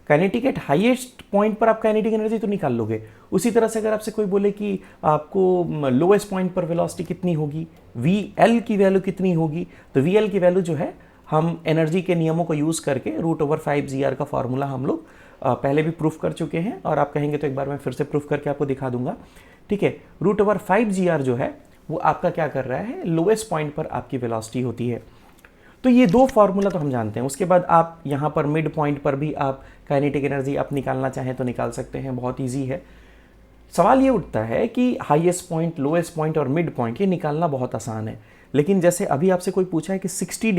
काइनेटिक एट हाईएस्ट पॉइंट पर आप काइनेटिक एनर्जी तो निकाल लोगे। उसी तरह से अगर आपसे कोई बोले कि आपको लोएस्ट पॉइंट पर वेलोसिटी कितनी होगी, VL की वैल्यू कितनी होगी, तो VL की वैल्यू जो है हम एनर्जी के नियमों को यूज़ करके √5gr का फॉर्मूला हम लोग पहले भी प्रूफ कर चुके हैं, और आप कहेंगे तो एक बार मैं फिर से प्रूफ करके आपको दिखा दूंगा, ठीक है। √5gr जो है वो आपका क्या कर रहा है? लोएस्ट पॉइंट पर आपकी वेलोसिटी होती है। तो ये 2 फार्मूला तो हम जानते हैं। उसके बाद आप यहाँ पर मिड पॉइंट पर भी आप काइनेटिक एनर्जी आप निकालना चाहें तो निकाल सकते हैं, बहुत ईजी है। सवाल ये उठता है कि हाईएस्ट पॉइंट, लोएस्ट पॉइंट और मिड पॉइंट ये निकालना बहुत आसान है, लेकिन जैसे अभी आपसे कोई पूछा है कि 60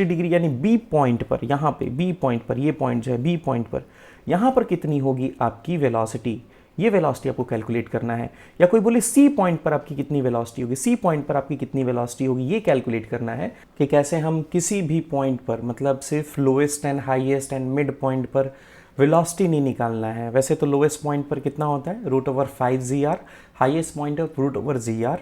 डिग्री यानी बी पॉइंट पर, यहाँ पे बी पॉइंट पर, ये पॉइंट जो है बी पॉइंट पर, यहाँ पर कितनी होगी आपकी वेलोसिटी, ये वेलोसिटी आपको कैलकुलेट करना है। या कोई बोले सी पॉइंट पर आपकी कितनी वेलोसिटी होगी, सी पॉइंट पर आपकी कितनी वेलोसिटी होगी, ये कैलकुलेट करना है कि कैसे हम किसी भी पॉइंट पर, मतलब सिर्फ lowest and highest and mid point पर वेलोसिटी नहीं निकालना है। वैसे तो लोएस्ट पॉइंट पर कितना होता है? √5gr, हाईएस्ट पॉइंट है √gr।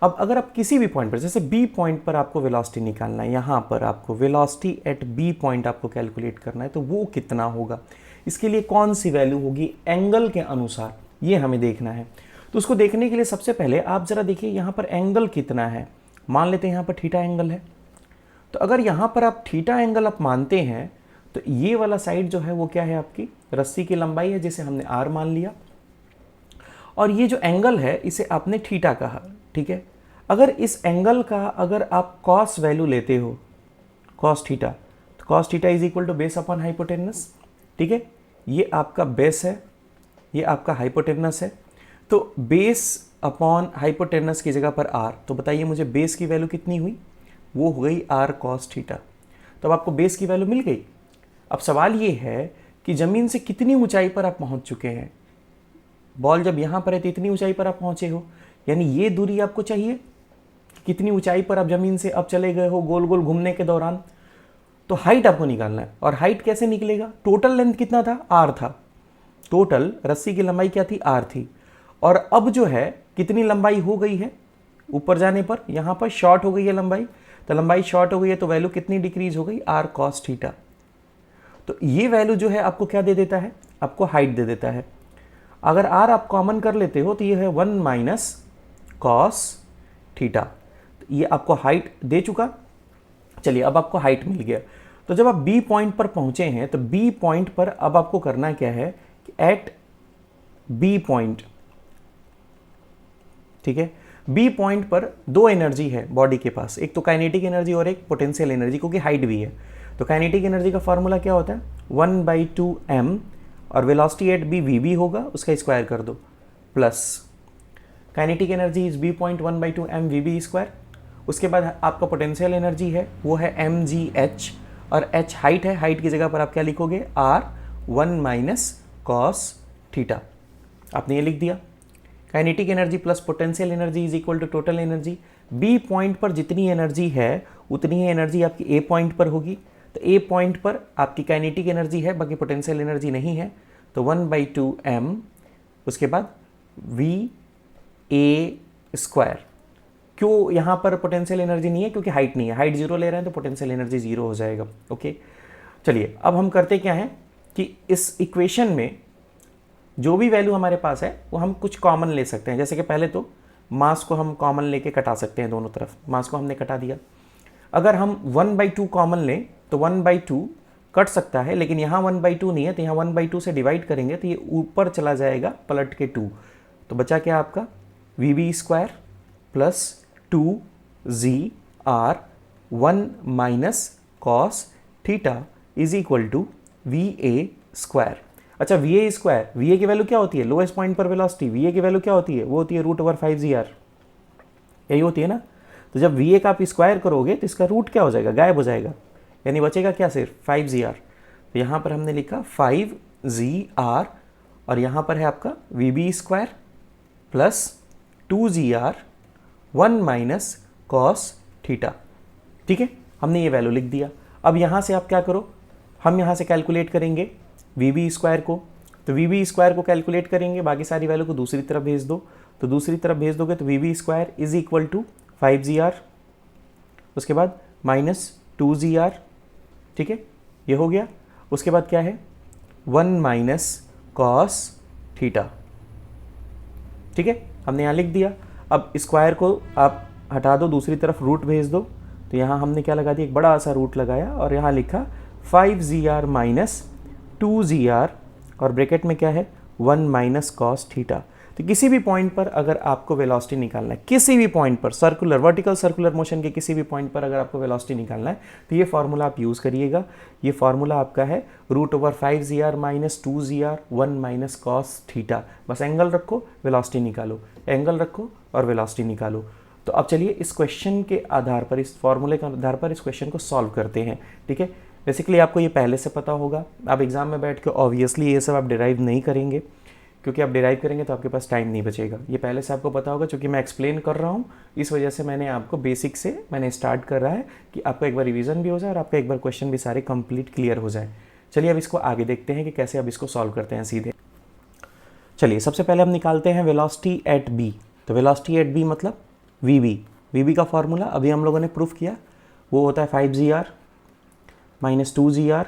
अब अगर आप किसी भी पॉइंट पर, जैसे बी पॉइंट पर आपको वेलोसिटी निकालना है, यहाँ पर आपको वेलोसिटी एट बी पॉइंट आपको कैलकुलेट करना है, तो वो कितना होगा, इसके लिए कौन सी वैल्यू होगी एंगल के अनुसार, ये हमें देखना है। तो उसको देखने के लिए सबसे पहले आप ज़रा देखिए यहाँ पर एंगल कितना है। मान लेते हैं यहाँ पर थीटा एंगल है, तो अगर यहाँ पर आप थीटा एंगल आप मानते हैं तो ये वाला साइड जो है वो क्या है? आपकी रस्सी की लंबाई है, जिसे हमने r मान लिया, और ये जो एंगल है इसे आपने थीटा कहा, ठीक है। अगर इस एंगल का अगर आप कॉस वैल्यू लेते हो, कॉस थीटा, तो cos theta is equal to base upon hypotenuse, ठीक है। ये आपका बेस है, ये आपका हाइपोटेनस है। तो बेस अपॉन हाइपोटेनस की जगह पर आर, तो बताइए मुझे बेस की वैल्यू कितनी हुई, वो हो गई आर कॉस थीटा। तो अब आपको बेस की वैल्यू मिल गई। अब सवाल ये है कि ज़मीन से कितनी ऊंचाई पर आप पहुंच चुके हैं। बॉल जब यहाँ पर है तो इतनी ऊंचाई पर आप पहुंचे हो, यानी ये दूरी आपको चाहिए कि कितनी ऊंचाई पर आप ज़मीन से अब चले गए हो गोल गोल घूमने के दौरान। तो हाइट आपको निकालना है, और हाइट कैसे निकलेगा, टोटल लेंथ कितना था, आर था, टोटल रस्सी की लंबाई क्या थी, आर थी। और अब जो है कितनी लंबाई हो गई है, ऊपर जाने पर यहाँ पर शॉर्ट हो गई है लंबाई, तो लंबाई शॉर्ट हो गई है तो वैल्यू कितनी डिक्रीज हो गई, आर कॉस थीटा। तो ये वैल्यू जो है आपको क्या दे देता है, आपको हाइट दे देता है। अगर आर आप कॉमन कर लेते हो तो ये है 1 माइनस कॉस थीटा, ये आपको हाइट दे चुका। चलिए अब आपको हाइट मिल गया। तो जब आप बी पॉइंट पर पहुंचे हैं तो बी पॉइंट पर अब आपको करना क्या है कि एट बी पॉइंट, ठीक है, बी पॉइंट पर दो एनर्जी है बॉडी के पास, एक तो काइनेटिक एनर्जी और एक पोटेंशियल एनर्जी, क्योंकि हाइट भी है। तो काइनेटिक एनर्जी का फॉर्मूला क्या होता है, 1/2m, और velocity at B V B होगा, उसका स्क्वायर कर दो, plus kinetic energy is B point 1/2m V B square. उसके बाद आपका पोटेंशियल एनर्जी है वो है mgh, और h हाइट है, हाइट की जगह पर आप क्या लिखोगे, r 1 माइनस कॉस थीटा, आपने ये लिख दिया। Kinetic energy plus potential energy is equal to total energy. B point पर जितनी एनर्जी है उतनी ही एनर्जी आपकी ए पॉइंट पर होगी, तो ए पॉइंट पर आपकी काइनेटिक एनर्जी है, बाकी पोटेंशियल एनर्जी नहीं है, तो 1/2m, उसके बाद वी ए स्क्वायर। क्यों यहाँ पर पोटेंशियल एनर्जी नहीं है, क्योंकि हाइट नहीं है, हाइट जीरो ले रहे हैं तो पोटेंशियल एनर्जी जीरो हो जाएगा। ओके, चलिए अब हम करते क्या हैं कि इस इक्वेशन में जो भी वैल्यू हमारे पास है वो हम कुछ कॉमन ले सकते हैं। जैसे कि पहले तो मास को हम कॉमन लेके कटा सकते हैं, दोनों तरफ मास को हमने कटा दिया। अगर हम 1/2 कॉमन लें तो 1/2 कट सकता है, लेकिन यहाँ 1/2 नहीं है, तो यहाँ 1/2 से डिवाइड करेंगे तो ये ऊपर चला जाएगा पलट के 2, तो बचा क्या आपका V B square plus 2gr 1 minus cos theta is equal to V A square. अच्छा, V A square, V A की वैल्यू क्या होती है, लोएस्ट पॉइंट पर वेलोसिटी, वी ए की वैल्यू क्या होती है, वो होती है √5gr, यही होती है ना। तो जब वी ए का आप स्क्वायर करोगे तो इसका रूट क्या हो जाएगा, गायब हो जाएगा, यानी बचेगा क्या, सिर्फ 5gr। तो यहाँ पर हमने लिखा 5gr, और यहाँ पर है आपका V B square plus 2gr 1 minus cos theta. ठीक है, हमने ये वैल्यू लिख दिया। अब यहाँ से आप क्या करो, हम यहाँ से कैलकुलेट करेंगे वी बी स्क्वायर को, तो वी बी स्क्वायर को कैलकुलेट करेंगे, बाकी सारी वैल्यू को दूसरी तरफ भेज दो, तो दूसरी तरफ भेज दोगे तो V B square is equal to 5gr, उसके बाद माइनस 2gr, ठीक है, ये हो गया। उसके बाद क्या है 1 माइनस कॉस थीटा, ठीक है, हमने यहाँ लिख दिया। अब स्क्वायर को आप हटा दो, दूसरी तरफ रूट भेज दो, तो यहाँ हमने क्या लगा दिया, एक बड़ा सा रूट लगाया, और यहाँ लिखा 5gr माइनस 2gr, और ब्रैकेट में क्या है 1 माइनस कॉस थीटा। तो किसी भी पॉइंट पर अगर आपको वेलोसिटी निकालना है, किसी भी पॉइंट पर, सर्कुलर वर्टिकल सर्कुलर मोशन के किसी भी पॉइंट पर अगर आपको वेलोसिटी निकालना है तो ये फार्मूला आप यूज़ करिएगा। ये फार्मूला आपका है √5gr minus 2gr 1 minus cos theta. बस एंगल रखो, वेलोसिटी निकालो, एंगल रखो और वेलोसिटी निकालो। तो अब चलिए इस क्वेश्चन के आधार पर, इस फॉर्मूले के आधार पर इस क्वेश्चन को सॉल्व करते हैं। ठीक है, बेसिकली आपको ये पहले से पता होगा, आप एग्जाम में बैठ के ऑब्वियसली ये सब आप डिराइव नहीं करेंगे, क्योंकि आप डिराइव करेंगे तो आपके पास टाइम नहीं बचेगा। ये पहले से आपको पता होगा, क्योंकि मैं एक्सप्लेन कर रहा हूँ, इस वजह से मैंने आपको बेसिक से मैंने स्टार्ट कर रहा है कि आपका एक बार रिवीजन भी हो जाए और आपका एक बार क्वेश्चन भी सारे कंप्लीट क्लियर हो जाए। चलिए अब इसको आगे देखते हैं कि कैसे अब इसको सॉल्व करते हैं सीधे। चलिए सबसे पहले हम निकालते हैं वेलोसिटी एट बी। तो वेलोसिटी एट बी मतलब वी बी का फॉर्मूला अभी हम लोगों ने प्रूफ किया, वो होता है 5gr माइनस 2gr,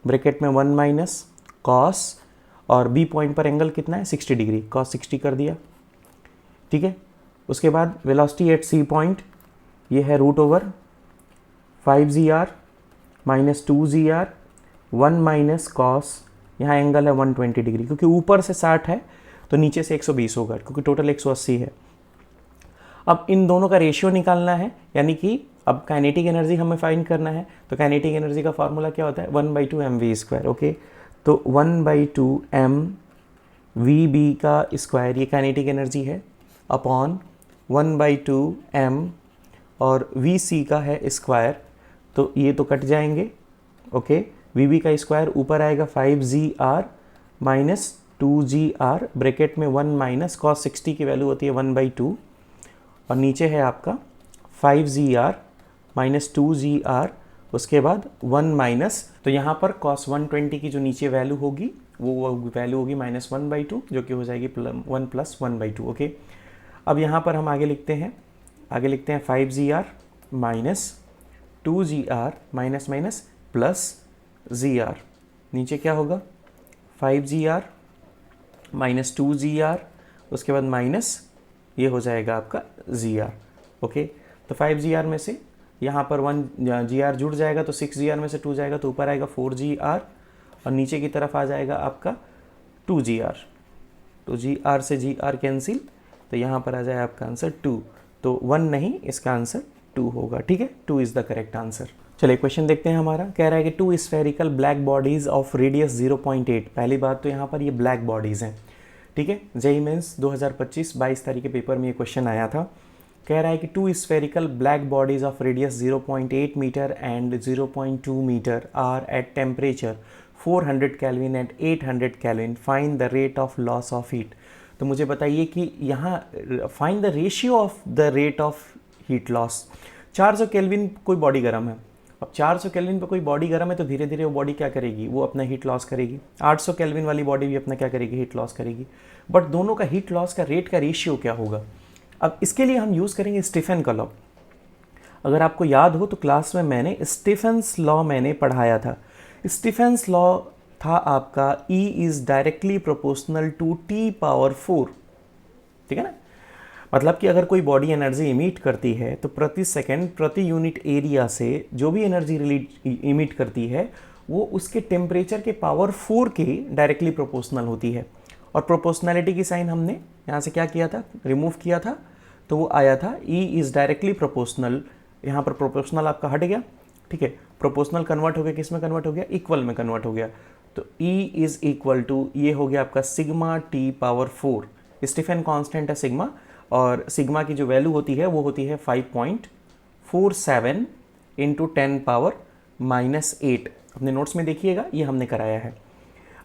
ब्रैकेट में 1 माइनस कॉस, और बी पॉइंट पर एंगल कितना है 60 डिग्री, कॉस 60 कर दिया। ठीक है, उसके बाद वेलोसिटी एट सी पॉइंट, ये है √5gr minus 2gr 1 minus cos, यहाँ एंगल है 120 डिग्री, क्योंकि ऊपर से 60 है तो नीचे से 120 होगा, क्योंकि टोटल 180 है। अब इन दोनों का रेशियो निकालना है, यानी कि अब काइनेटिक एनर्जी हमें फाइंड करना है। तो काइनेटिक एनर्जी का फॉर्मूला क्या होता है 1/2 mv स्क्वायर। ओके, तो 1/2 mvb का स्क्वायर, ये काइनेटिक एनर्जी है, अपॉन 1/2m और VC का है स्क्वायर, तो ये तो कट जाएंगे। ओके, VB का स्क्वायर ऊपर आएगा 5GR माइनस 2GR, ब्रैकेट में 1 माइनस कॉस 60 की वैल्यू होती है 1/2, और नीचे है आपका 5GR माइनस 2GR, उसके बाद 1 माइनस, तो यहाँ पर cos 120 की जो नीचे वैल्यू होगी वो वैल्यू होगी -1/2, जो कि हो जाएगी 1 + 1/2। ओके, अब यहाँ पर हम आगे लिखते हैं 5GR minus 2GR minus minus plus GR, नीचे क्या होगा 5GR माइनस 2GR, उसके बाद माइनस ये हो जाएगा आपका GR। ओके, तो 5GR में से यहाँ पर 1GR जुड़ जाएगा, तो 6GR में से 2 जाएगा तो ऊपर आएगा 4GR, और नीचे की तरफ आ जाएगा आपका 2GR, तो GR से GR कैंसिल, तो यहाँ पर आ जाए आपका आंसर 2, तो 1 नहीं, इसका आंसर 2 होगा। ठीक है, 2 इज़ द करेक्ट आंसर। चलिए क्वेश्चन देखते हैं हमारा। कह रहा है कि 2 spherical black bodies of radius 0.8। पहली बात तो यहाँ पर ये ब्लैक बॉडीज़ हैं। ठीक है, जेईई मेंस 2025 22 तारीख के पेपर में ये क्वेश्चन आया था। कह रहा है कि 2 spherical black bodies of radius 0.8 metre and 0.2 metre are at temperature 400 kelvin and 800 kelvin, find the rate of loss of heat. तो मुझे बताइए कि यहाँ find the ratio of the rate of heat loss. 400 kelvin कोई body गर्म है, अब 400 kelvin पे कोई बॉडी गर्म है तो धीरे धीरे वो बॉडी क्या करेगी, वो अपना हीट लॉस करेगी। 800 केल्विन वाली बॉडी भी अपना क्या करेगी, हीट लॉस करेगी। बट दोनों का हीट लॉस का रेट का रेशियो क्या होगा। अब इसके लिए हम यूज़ करेंगे स्टीफन का लॉ। अगर आपको याद हो तो क्लास में मैंने स्टीफन्स लॉ मैंने पढ़ाया था। स्टीफन्स लॉ था आपका E is directly proportional to T⁴। ठीक है ना, मतलब कि अगर कोई बॉडी एनर्जी इमिट करती है तो प्रति सेकंड प्रति यूनिट एरिया से जो भी एनर्जी इमिट करती है वो उसके टेम्परेचर के पावर 4 के डायरेक्टली प्रोपोर्शनल होती है। और प्रोपोर्शनैलिटी की साइन हमने यहाँ से क्या किया था, रिमूव किया था, तो वो आया था E इज़ डायरेक्टली प्रोपोर्शनल। यहाँ पर प्रोपोर्शनल आपका हट गया। ठीक है, प्रोपोर्शनल कन्वर्ट हो गया, किस में कन्वर्ट हो गया, इक्वल में कन्वर्ट हो गया। तो E इज़ इक्वल टू ये हो गया आपका सिग्मा T⁴। स्टीफन कांस्टेंट है सिग्मा, और सिग्मा की जो वैल्यू होती है वो होती है 5.47 इंटू 10⁻⁻8। अपने नोट्स में देखिएगा, ये हमने कराया है।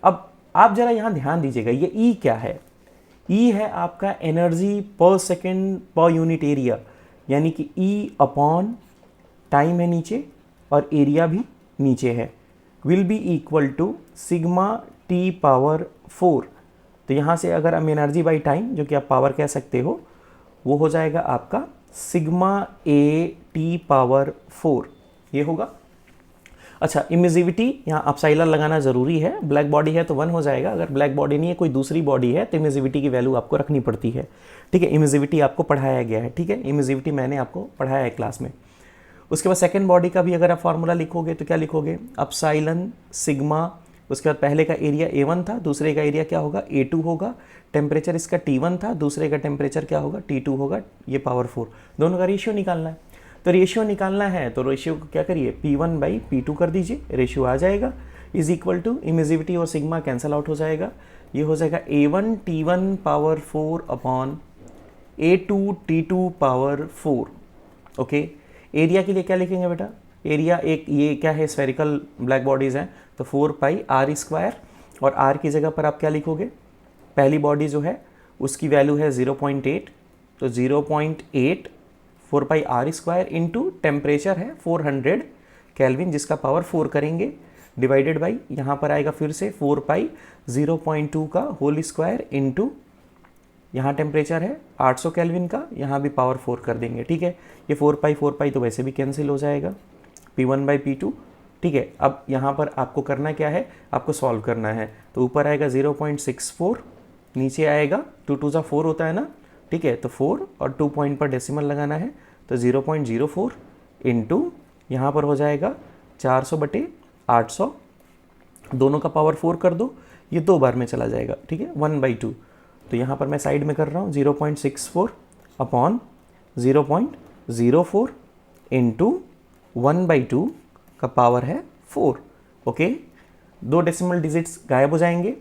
अब आप जरा यहाँ ध्यान दीजिएगा, ये E क्या है। E है आपका एनर्जी पर सेकेंड पर यूनिट एरिया, यानी कि E अपॉन टाइम है नीचे और एरिया भी नीचे है, will be equal to sigma T⁴। तो यहाँ से अगर हम एनर्जी बाई टाइम, जो कि आप पावर कह सकते हो, वो हो जाएगा आपका सिग्मा A T⁴ ये होगा। अच्छा, इमिजिविटी यहाँ अपसाइलर लगाना ज़रूरी है। ब्लैक बॉडी है तो 1 हो जाएगा, अगर ब्लैक बॉडी नहीं है कोई दूसरी बॉडी है तो इमिजिविटी की वैल्यू आपको रखनी पड़ती है। ठीक है, इमिजिविटी आपको पढ़ाया गया है। ठीक है, इमिजिविटी मैंने आपको पढ़ाया है क्लास में। उसके बाद सेकेंड बॉडी का भी अगर आप फार्मूला लिखोगे तो क्या लिखोगे, अपसाइलन सिग्मा, उसके बाद पहले का एरिया A1 था, दूसरे का एरिया क्या होगा, A2 होगा, टेम्परेचर इसका T1 था, दूसरे का टेम्परेचर क्या होगा, T2 होगा, ये पावर 4। दोनों का रेशियो निकालना है। तो रेशियो निकालना है तो रेशियो को क्या करिए, P1/P2 कर दीजिए, रेशियो आ जाएगा, इज इक्वल टू इमिजिविटी और सिग्मा कैंसल आउट हो जाएगा, ये हो जाएगा A1 T1⁴ upon A2 T2⁴। Okay, area के लिए क्या लिखेंगे बेटा, एरिया एक ये क्या है, स्फेरिकल ब्लैक बॉडीज़ हैं, तो 4πr², और r की जगह पर आप क्या लिखोगे, पहली बॉडी जो है उसकी वैल्यू है 0.8, तो 0.8 4πr² इंटू टेम्परेचर है 400 केल्विन, जिसका पावर 4 करेंगे, डिवाइडेड बाई यहाँ पर आएगा फिर से 4π 0.2 का होल स्क्वायर इंटू यहाँ टेम्परेचर है 800 केल्विन का, यहाँ भी पावर 4 कर देंगे। ठीक है, ये 4π तो वैसे भी कैंसिल हो जाएगा, P1/P2। ठीक है, अब यहाँ पर आपको करना क्या है, आपको सॉल्व करना है। तो ऊपर आएगा 0.64, नीचे आएगा 2 2 जा 4 होता है ना। ठीक है, तो 4 और 2 पॉइंट पर डेसिमल लगाना है, तो 0.04 इंटू यहाँ पर हो जाएगा 400/800, दोनों का पावर 4 कर दो, ये 2 बार में चला जाएगा। ठीक है, 1/2, तो यहाँ पर मैं साइड में कर रहा हूँ 0.64 अपॉन 0.04 इंटू 1/2 का पावर है 4। ओके, 2 डेसिमल डिजिट्स गायब हो जाएंगे,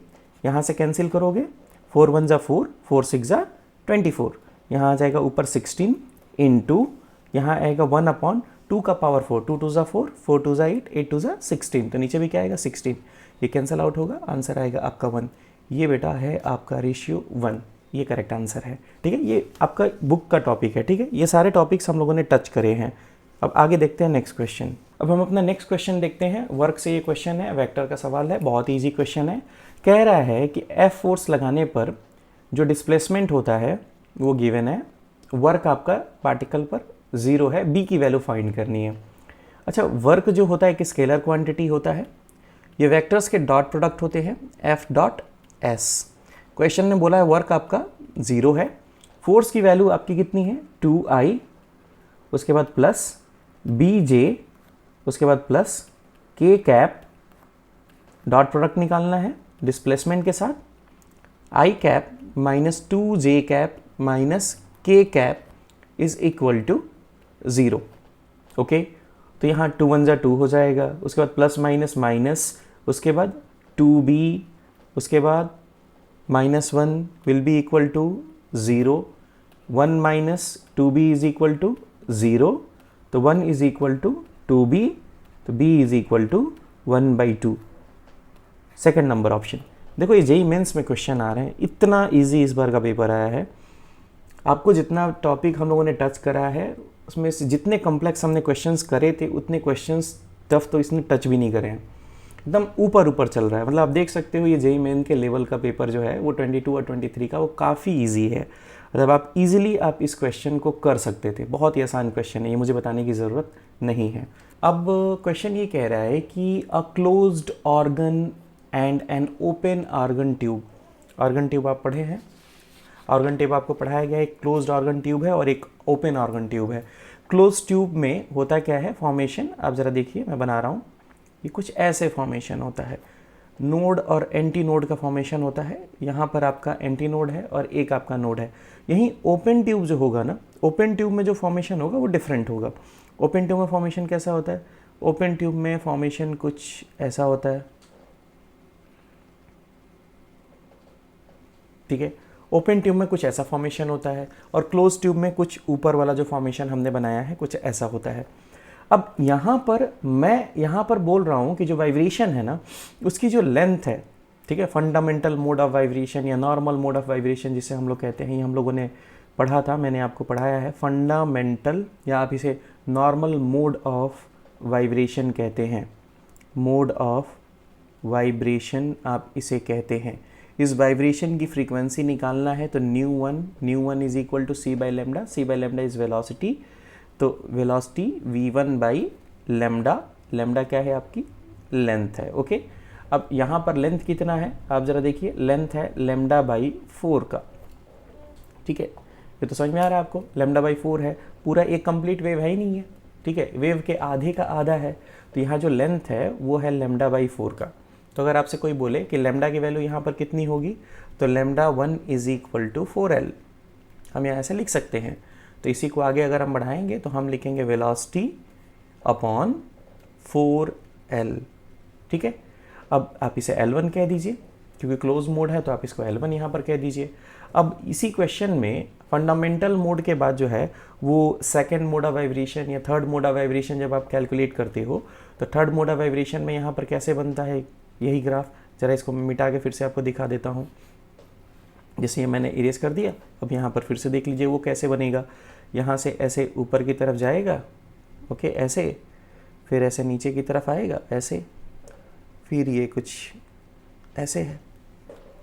यहाँ से कैंसिल करोगे, 4 1 जा 4, 4 6 जा 24, यहाँ आ जाएगा ऊपर 16 इंटू यहाँ आएगा 1/2 का पावर 4, 2 2 ज़ा 4, 4 2 ज़ा 8, 8 2 ज़ा 16, तो नीचे भी क्या आएगा 16, ये कैंसिल आउट होगा, आंसर आएगा आपका 1। ये बेटा है आपका रेशियो 1, ये करेक्ट आंसर है। ठीक है, ये आपका बुक का टॉपिक है। ठीक है, ये सारे टॉपिक्स हम लोगों ने टच करे हैं। अब आगे देखते हैं नेक्स्ट क्वेश्चन। अब हम अपना नेक्स्ट क्वेश्चन देखते हैं। वर्क से ये क्वेश्चन है, वेक्टर का सवाल है, बहुत ईजी क्वेश्चन है। कह रहा है कि एफ फोर्स लगाने पर जो डिस्प्लेसमेंट होता है वो गिवन है, वर्क आपका पार्टिकल पर 0 है, बी की वैल्यू फाइंड करनी है। अच्छा, वर्क जो होता है एक स्केलर क्वांटिटी होता है, ये वेक्टर्स के डॉट प्रोडक्ट होते हैं, एफ डॉट एस। क्वेश्चन ने बोला है वर्क आपका 0 है, फोर्स की वैल्यू आपकी कितनी है 2I, उसके बाद प्लस बी जे, उसके बाद प्लस के कैप, डॉट प्रोडक्ट निकालना है डिस्प्लेसमेंट के साथ, I cap minus 2j cap minus K cap is equal to 0। Okay, तो यहाँ 2 1 ज़ा 2 हो जाएगा, उसके बाद प्लस माइनस माइनस, उसके बाद 2b, उसके बाद -1 will be equal to 0, 1 minus 2b is equal to 0, तो 1 इज इक्वल टू 2b, तो b is equal to 1/2। Second number option. देखो ये जेईई मेंस में क्वेश्चन आ रहे हैं, इतना इजी इस बार का पेपर आया है। आपको जितना टॉपिक हम लोगों ने टच करा है उसमें से जितने कॉम्प्लेक्स हमने क्वेश्चंस करे थे उतने क्वेश्चंस टफ तो इसने टच भी नहीं करे हैं, एकदम ऊपर ऊपर चल रहा है। मतलब आप देख सकते हो ये जेईई मेन के लेवल का पेपर जो है वो 22 और 23 का वो काफ़ी ईजी है। मतलब आप इजीली आप इस क्वेश्चन को कर सकते थे, बहुत ही आसान क्वेश्चन है, ये मुझे बताने की ज़रूरत नहीं है। अब क्वेश्चन ये कह रहा है कि a closed organ and an open organ tube. Organ tube आप पढ़े हैं, ऑर्गन ट्यूब आपको पढ़ाया गया है, एक क्लोज्ड ऑर्गन ट्यूब है और एक ओपन ऑर्गन ट्यूब है। क्लोज ट्यूब में होता क्या है फॉर्मेशन, आप ज़रा देखिए मैं बना रहा हूँ, ये कुछ ऐसे फॉर्मेशन होता है, नोड और एंटी नोड का फॉर्मेशन होता है। यहाँ पर आपका एंटी नोड है और एक आपका नोड है। यहीं ओपन ट्यूब जो होगा ना, ओपन ट्यूब में जो फॉर्मेशन होगा वो डिफरेंट होगा। ओपन ट्यूब में फॉर्मेशन कैसा होता है, ओपन ट्यूब में फॉर्मेशन कुछ ऐसा होता है। ठीक है, ओपन ट्यूब में कुछ ऐसा फॉर्मेशन होता है और क्लोज ट्यूब में कुछ ऊपर वाला जो फॉर्मेशन हमने बनाया है कुछ ऐसा होता है। अब यहाँ पर मैं यहाँ पर बोल रहा हूँ कि जो वाइब्रेशन है ना उसकी जो लेंथ है, ठीक है, फंडामेंटल मोड ऑफ वाइब्रेशन या नॉर्मल मोड ऑफ वाइब्रेशन जिसे हम लोग कहते हैं, ये हम लोगों ने पढ़ा था, मैंने आपको पढ़ाया है। फंडामेंटल या आप इसे नॉर्मल मोड ऑफ वाइब्रेशन कहते हैं, मोड ऑफ वाइब्रेशन आप इसे कहते हैं। इस वाइब्रेशन की फ्रीक्वेंसी निकालना है तो nu one is equal to C by lambda, C by lambda is velocity, तो velocity v1 by lambda, lambda क्या है आपकी लेंथ है। ओके, अब यहाँ पर लेंथ कितना है आप ज़रा देखिए, लेंथ है लेमडा बाई 4 का। ठीक है, ये तो समझ में आ रहा है आपको, लेमडा बाई 4 है, पूरा एक कंप्लीट वेव है ही नहीं है। ठीक है, वेव के आधे का आधा है, तो यहाँ जो लेंथ है वो है लेमडा बाई 4 का। तो अगर आपसे कोई बोले कि लेमडा की वैल्यू यहाँ पर कितनी होगी, तो lambda 1 is equal to 4L, हम यहाँ ऐसे लिख सकते हैं। तो इसी को आगे अगर हम बढ़ाएंगे तो हम लिखेंगे वेलोसिटी अपॉन 4L। ठीक है, अब आप इसे L1 कह दीजिए, क्योंकि क्लोज मोड है तो आप इसको L1 यहाँ पर कह दीजिए। अब इसी क्वेश्चन में फंडामेंटल मोड के बाद जो है वो सेकेंड मोड ऑफ वाइब्रेशन या थर्ड मोड ऑफ वाइब्रेशन जब आप कैलकुलेट करते हो तो थर्ड मोड ऑफ वाइब्रेशन में यहाँ पर कैसे बनता है यही ग्राफ, ज़रा इसको मैं मिटा के फिर से आपको दिखा देता हूँ। जैसे ये मैंने इरेज कर दिया, अब यहाँ पर फिर से देख लीजिए वो कैसे बनेगा। यहाँ से ऐसे ऊपर की तरफ जाएगा, ओके ऐसे, फिर ऐसे नीचे की तरफ आएगा ऐसे, फिर ये कुछ ऐसे है,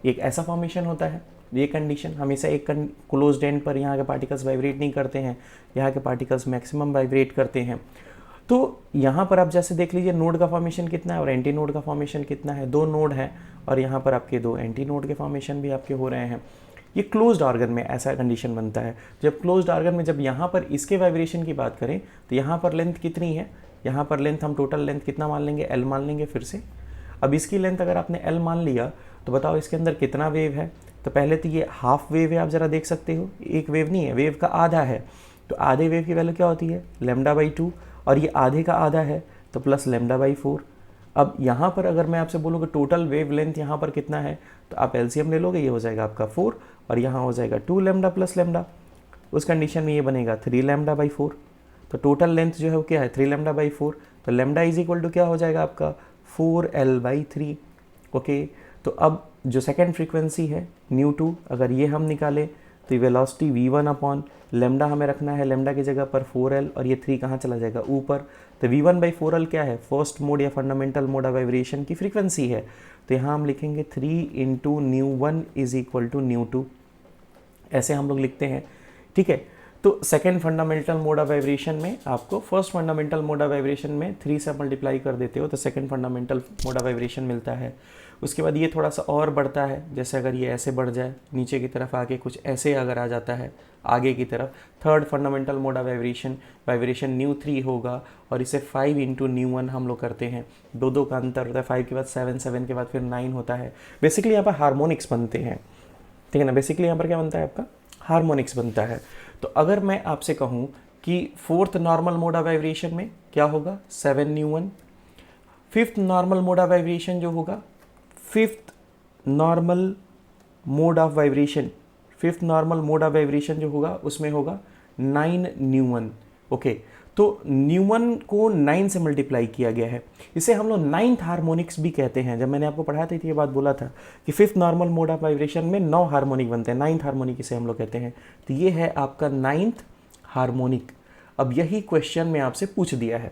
एक ऐसा फॉर्मेशन होता है। ये कंडीशन हमेशा एक क्लोज्ड एंड पर यहाँ के पार्टिकल्स वाइब्रेट नहीं करते हैं, यहाँ के पार्टिकल्स मैक्सिमम वाइब्रेट करते हैं। तो यहाँ पर आप जैसे देख लीजिए नोड का फॉर्मेशन कितना है और एंटी नोड का फॉर्मेशन कितना है, दो नोड हैं और यहाँ पर आपके दो एंटी नोड के फॉर्मेशन भी आपके हो रहे हैं। ये क्लोज्ड ऑर्गन में ऐसा कंडीशन बनता है। जब क्लोज्ड ऑर्गन में जब यहाँ पर इसके वाइब्रेशन की बात करें तो यहाँ पर लेंथ कितनी है, यहाँ पर लेंथ हम टोटल लेंथ कितना मान लेंगे, L मान लेंगे फिर से। अब इसकी लेंथ अगर आपने L मान लिया तो बताओ इसके अंदर कितना वेव है। तो पहले तो ये हाफ वेव है, आप ज़रा देख सकते हो, एक वेव नहीं है, वेव का आधा है। तो आधे वेव की वैल्यू क्या होती है, λ/2, और ये आधे का आधा है तो प्लस λ/4। अब यहाँ पर अगर मैं आपसे बोलूँ कि टोटल वेव लेंथ यहाँ पर कितना है तो आप एलसीएम ले लोगे, ये हो जाएगा आपका 4 और यहाँ हो जाएगा 2 λ + λ। उस कंडीशन में ये बनेगा 3 लैम्डा बाई 4। तो टोटल लेंथ जो है वो क्या है 3 लैम्डा बाई 4। तो लैम्डा इज इक्वल टू क्या हो जाएगा आपका 4L बाई 3। ओके, तो अब जो सेकेंड फ्रीक्वेंसी है ν2, अगर ये हम निकालें तो वेलोसिटी v1 अपॉन लैम्डा हमें रखना है, लैम्डा की जगह पर 4L, और ये 3 कहाँ चला जाएगा ऊपर। तो v1 बाई 4L क्या है, फर्स्ट मोड या फंडामेंटल मोड ऑफ वाइब्रेशन की फ्रीक्वेंसी है। तो यहाँ हम लिखेंगे 3 इंटू ν1 इज इक्वल टू ν2, ऐसे हम लोग लिखते हैं। ठीक है, तो second fundamental mode of vibration में आपको first fundamental mode of vibration में 3 से मल्टीप्लाई कर देते हो तो second fundamental mode of vibration मिलता है। उसके बाद ये थोड़ा सा और बढ़ता है, जैसे अगर ये ऐसे बढ़ जाए नीचे की तरफ आके कुछ ऐसे अगर आ जाता है आगे की तरफ, third fundamental mode of vibration ν3 होगा, और इसे 5 इंटू ν1 हम लोग करते हैं, दो का अंतर होता है, 5 के बाद 7, 7 के बाद फिर 9 होता है। बेसिकली यहाँ पर हार्मोनिक्स बनते हैं, ठीक है ना। बेसिकली यहाँ पर क्या बनता है आपका हार्मोनिक्स बनता है। तो अगर मैं आपसे कहूँ कि fourth normal mode of vibration में क्या होगा 7ν1, fifth normal mode of vibration जो होगा, fifth normal mode of vibration जो होगा उसमें होगा 9ν1। ओके, तो ν1 को 9 से मल्टीप्लाई किया गया है, इसे हम लोग 9th हार्मोनिक्स भी कहते हैं। जब मैंने आपको पढ़ाया था ये बात बोला था कि fifth normal mode of vibration में 9 हार्मोनिक बनते हैं, 9th हार्मोनिक इसे हम लोग कहते हैं। तो ये है आपका 9th हार्मोनिक। अब यही क्वेश्चन में आपसे पूछ दिया है,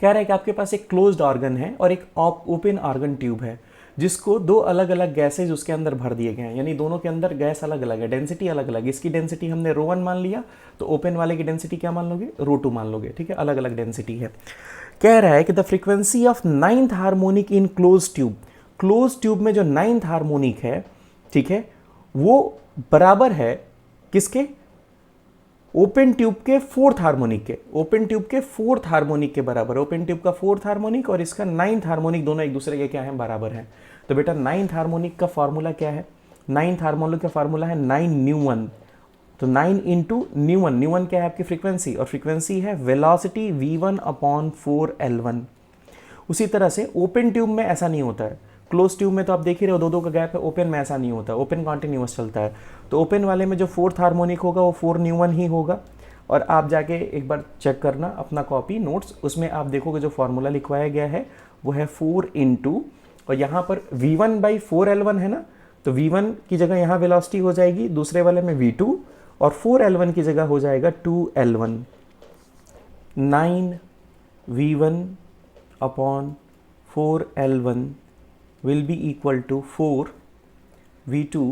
कह रहा है कि आपके पास एक क्लोज्ड ऑर्गन है और एक ओपन ऑर्गन ट्यूब है, जिसको दो अलग अलग गैसेज उसके अंदर भर दिए गए हैं, यानी दोनों के अंदर गैस अलग अलग है, डेंसिटी अलग अलग। इसकी डेंसिटी हमने ρ1 मान लिया, तो ओपन वाले की डेंसिटी क्या मान लोगे, ρ2 मान लोगे। ठीक है, अलग अलग डेंसिटी है। कह रहा है कि the frequency of 9th harmonic in close tube में जो 9th हार्मोनिक है, ठीक है, वो बराबर है किसके, ओपन ट्यूब के फोर्थ हार्मोनिक के, ओपन ट्यूब के फोर्थ हार्मोनिक के बराबर। ओपन ट्यूब का फोर्थ हार्मोनिक और इसका 9th हार्मोनिक दोनों एक दूसरे के क्या है, बराबर है। तो बेटा 9th हार्मोनिक का फॉर्मूला क्या है, 9th हार्मोनिक का फॉर्मूला है 9ν1। तो 9 इंटू ν1 क्या है आपकी फ्रीक्वेंसी, और फ्रीक्वेंसी है वेलोसिटी v1 अपॉन 4L1। उसी तरह से ओपन ट्यूब में ऐसा नहीं होता है, क्लोज ट्यूब में तो आप देख ही रहे हो दो का गैप है, ओपन में ऐसा नहीं होता, ओपन कॉन्टिन्यूअस चलता है। तो ओपन वाले में जो फोर्थ हार्मोनिक होगा वो 4ν1 ही होगा। और आप जाके एक बार चेक करना अपना कॉपी नोट्स, उसमें आप देखोगे जो फॉर्मूला लिखवाया गया है वो है 4 इंटू, और यहाँ पर v1 बाई 4L1 है ना, तो v1 की जगह यहाँ वेलोसिटी हो जाएगी, दूसरे वाले में v2, और 4L1 की जगह हो जाएगा 2L1। 9v1 upon 4L1 will be equal to 4v2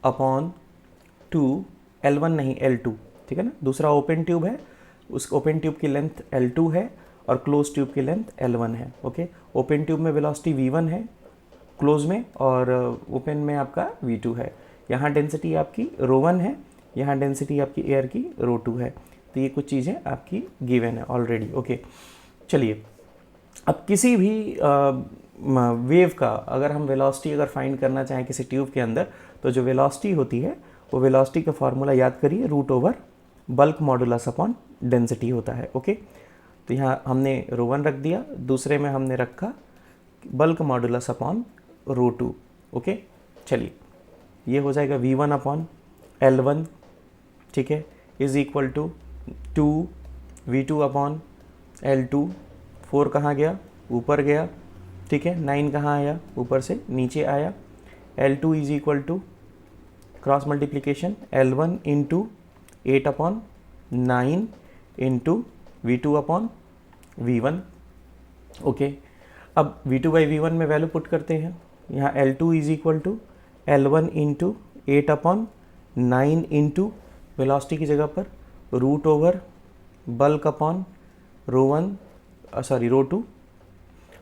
upon 2L1 नहीं L2, ठीक है ना। दूसरा ओपन ट्यूब है, उस ओपन ट्यूब की लेंथ L2 है और क्लोज ट्यूब की लेंथ L1 है। ओके, ओपन ट्यूब में वेलोसिटी v1 है क्लोज में, और ओपन में आपका v2 है। यहाँ डेंसिटी आपकी ρ1 है, यहाँ डेंसिटी आपकी एयर की ρ2 है। तो ये कुछ चीज़ें आपकी गिवन है ऑलरेडी। ओके, चलिए अब किसी भी वेव का अगर हम वेलोसिटी अगर फाइंड करना चाहें किसी ट्यूब के अंदर, तो जो वेलोसिटी होती है वो वेलोसिटी का फॉर्मूला याद करिए, root bulk modulus upon density होता है। ओके, तो यहाँ हमने ρ1 रख दिया, दूसरे में हमने रखा बल्क मॉडुलस अपॉन ρ2। ओके, चलिए ये हो जाएगा v1 अपॉन L1, ठीक है, is equal to 2v2 upon L2। 4 कहाँ गया, ऊपर गया, ठीक है। 9 कहाँ आया, ऊपर से नीचे आया। L2 is equal to cross multiplication L1 into 8 upon 9 into v2 upon v1। Okay, अब v2 बाई v1 में वैल्यू पुट करते हैं। यहाँ L2 is equal to L1 into 8 upon 9 into velocity की जगह पर रूट बल्क अपॉन ρ2,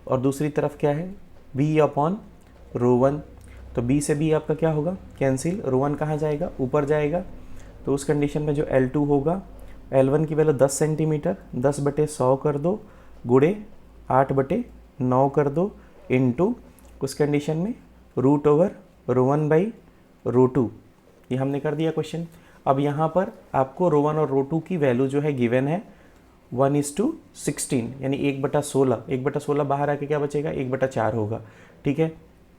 और दूसरी तरफ क्या है b अपॉन ρ1। तो b से b आपका क्या होगा, कैंसिल, ρ1 कहाँ जाएगा, ऊपर जाएगा। तो उस कंडीशन में जो L2 होगा, L1 की वैल्यू 10 सेंटीमीटर, 10/100 कर दो, गुणे 8/9 कर दो, इनटू उस कंडीशन में रूट(ρ1 बाई ρ2). ये हमने कर दिया क्वेश्चन। अब यहाँ पर आपको ρ1 और ρ2 की वैल्यू जो है गिवन है 1:16, यानी 1/16। 1/16 बाहर आके क्या बचेगा, 1/4 होगा, ठीक है।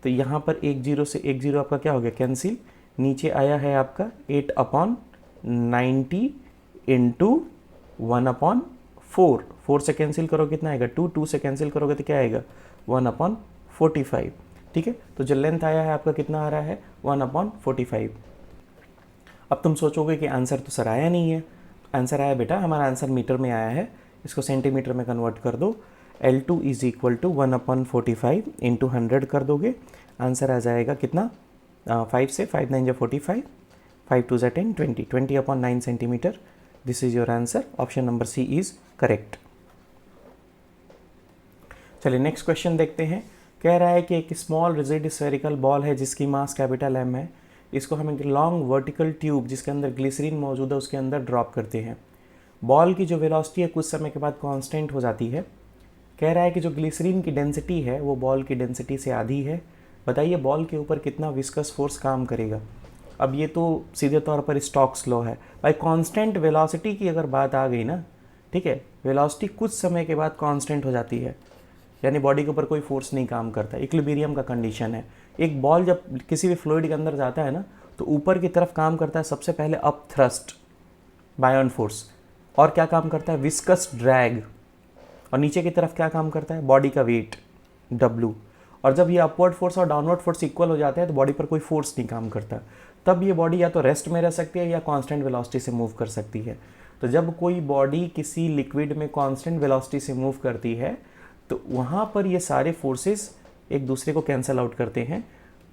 तो यहाँ पर 1 0 से 1 0 आपका क्या हो गया, कैंसिल। नीचे आया है आपका 8 अपॉन 90 इंटू 1/4, 4 से कैंसिल करो कितना आएगा 2, 2 से कैंसिल करोगे तो क्या आएगा 1/45, ठीक है। तो जो लेंथ आया है आपका कितना आ रहा है 1/45। अब तुम सोचोगे कि आंसर तो सर आया नहीं है। आंसर आया बेटा, हमारा आंसर मीटर में आया है, इसको सेंटीमीटर में कन्वर्ट कर दो। L2 is equal to 1/45 into 100 कर दोगे, आंसर आ जाएगा कितना 5 से 5 9 45, 5 2 10 20, 20/9 centimetre. This is your answer, option number C is correct. चलिए नेक्स्ट क्वेश्चन देखते हैं। कह रहा है कि एक स्मॉल रिजिड स्फेरिकल बॉल है जिसकी मास कैपिटल M है, इसको हम एक लॉन्ग वर्टिकल ट्यूब जिसके अंदर ग्लिसरीन मौजूद है उसके अंदर ड्रॉप करते हैं। बॉल की जो वेलोसिटी है कुछ समय के बाद कांस्टेंट हो जाती है। कह रहा है कि जो ग्लिसरीन की डेंसिटी है वो बॉल की डेंसिटी से आधी है। बताइए बॉल के ऊपर कितना विस्कस फोर्स काम करेगा। अब ये तो सीधे तौर पर स्टोक्स लॉ है भाई, कांस्टेंट वेलोसिटी की अगर बात आ गई ना, ठीक है, वेलोसिटी कुछ समय के बाद कांस्टेंट हो जाती है, यानी बॉडी के ऊपर कोई फोर्स नहीं काम करता, इक्विलिब्रियम का कंडीशन है। एक बॉल जब किसी भी फ्लूइड के अंदर जाता है ना तो ऊपर की तरफ काम करता है सबसे पहले अप थ्रस्ट बायोन फोर्स, और क्या काम करता है विस्कस ड्रैग, और नीचे की तरफ क्या काम करता है बॉडी का वेट W। और जब ये अपवर्ड फोर्स और डाउनवर्ड फोर्स इक्वल हो जाते हैं तो बॉडी पर कोई फोर्स नहीं काम करता, तब ये बॉडी या तो रेस्ट में रह सकती है या कांस्टेंट वेलोसिटी से मूव कर सकती है। तो जब कोई बॉडी किसी लिक्विड में कांस्टेंट वेलोसिटी से मूव करती है तो वहाँ पर ये सारे फोर्सेस एक दूसरे को कैंसल आउट करते हैं।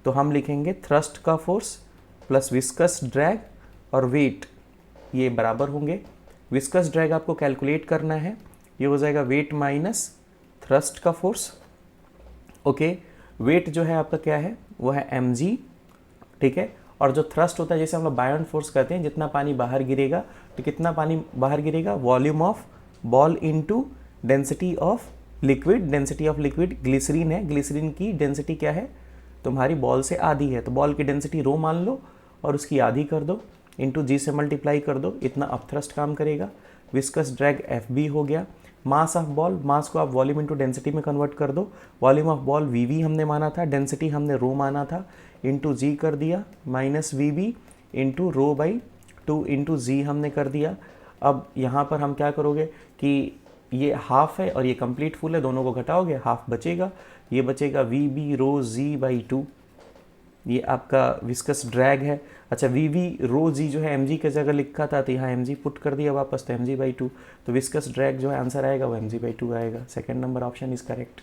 तो हम लिखेंगे थ्रस्ट का फोर्स प्लस विस्कस ड्रैग और वेट ये बराबर होंगे। विस्कस ड्रैग आपको कैलकुलेट करना है, ये हो जाएगा वेट माइनस थ्रस्ट का फोर्स। ओके, वेट जो है आपका क्या है वो है mg, ठीक है। और जो थ्रस्ट होता है जैसे हम लोग बायोन फोर्स कहते हैं, जितना पानी बाहर गिरेगा तो कितना पानी बाहर गिरेगा volume of ball into density of liquid. Density of liquid glycerine है, ग्लिसरीन की डेंसिटी क्या है तुम्हारी बॉल से आधी है, तो बॉल की डेंसिटी रो मान लो और उसकी आधी कर दो, इंटू जी से मल्टीप्लाई कर दो, इतना अप थ्रस्ट काम करेगा। विस्कस ड्रैग FB हो गया। मास ऑफ बॉल, मास को आप वॉल्यूम इंटू डेंसिटी में कन्वर्ट कर दो, वॉल्यूम ऑफ बॉल VV हमने माना था, डेंसिटी हमने रो माना था, इंटू जी कर दिया minus VB into rho by 2 into G हमने कर दिया। अब यहाँ पर हम क्या करोगे कि ये हाफ है और ये कंप्लीट फुल है, दोनों को घटाओगे हाफ बचेगा, ये बचेगा VB रो जी बाई 2, ये आपका विस्कस ड्रैग है। अच्छा VV रो जी जो है mg की जगह लिखा था तो यहाँ mg पुट कर दिया वापस, तो mg बाई 2, तो विस्कस ड्रैग जो है आंसर आएगा वो mg बाई 2 आएगा। Second number option is correct.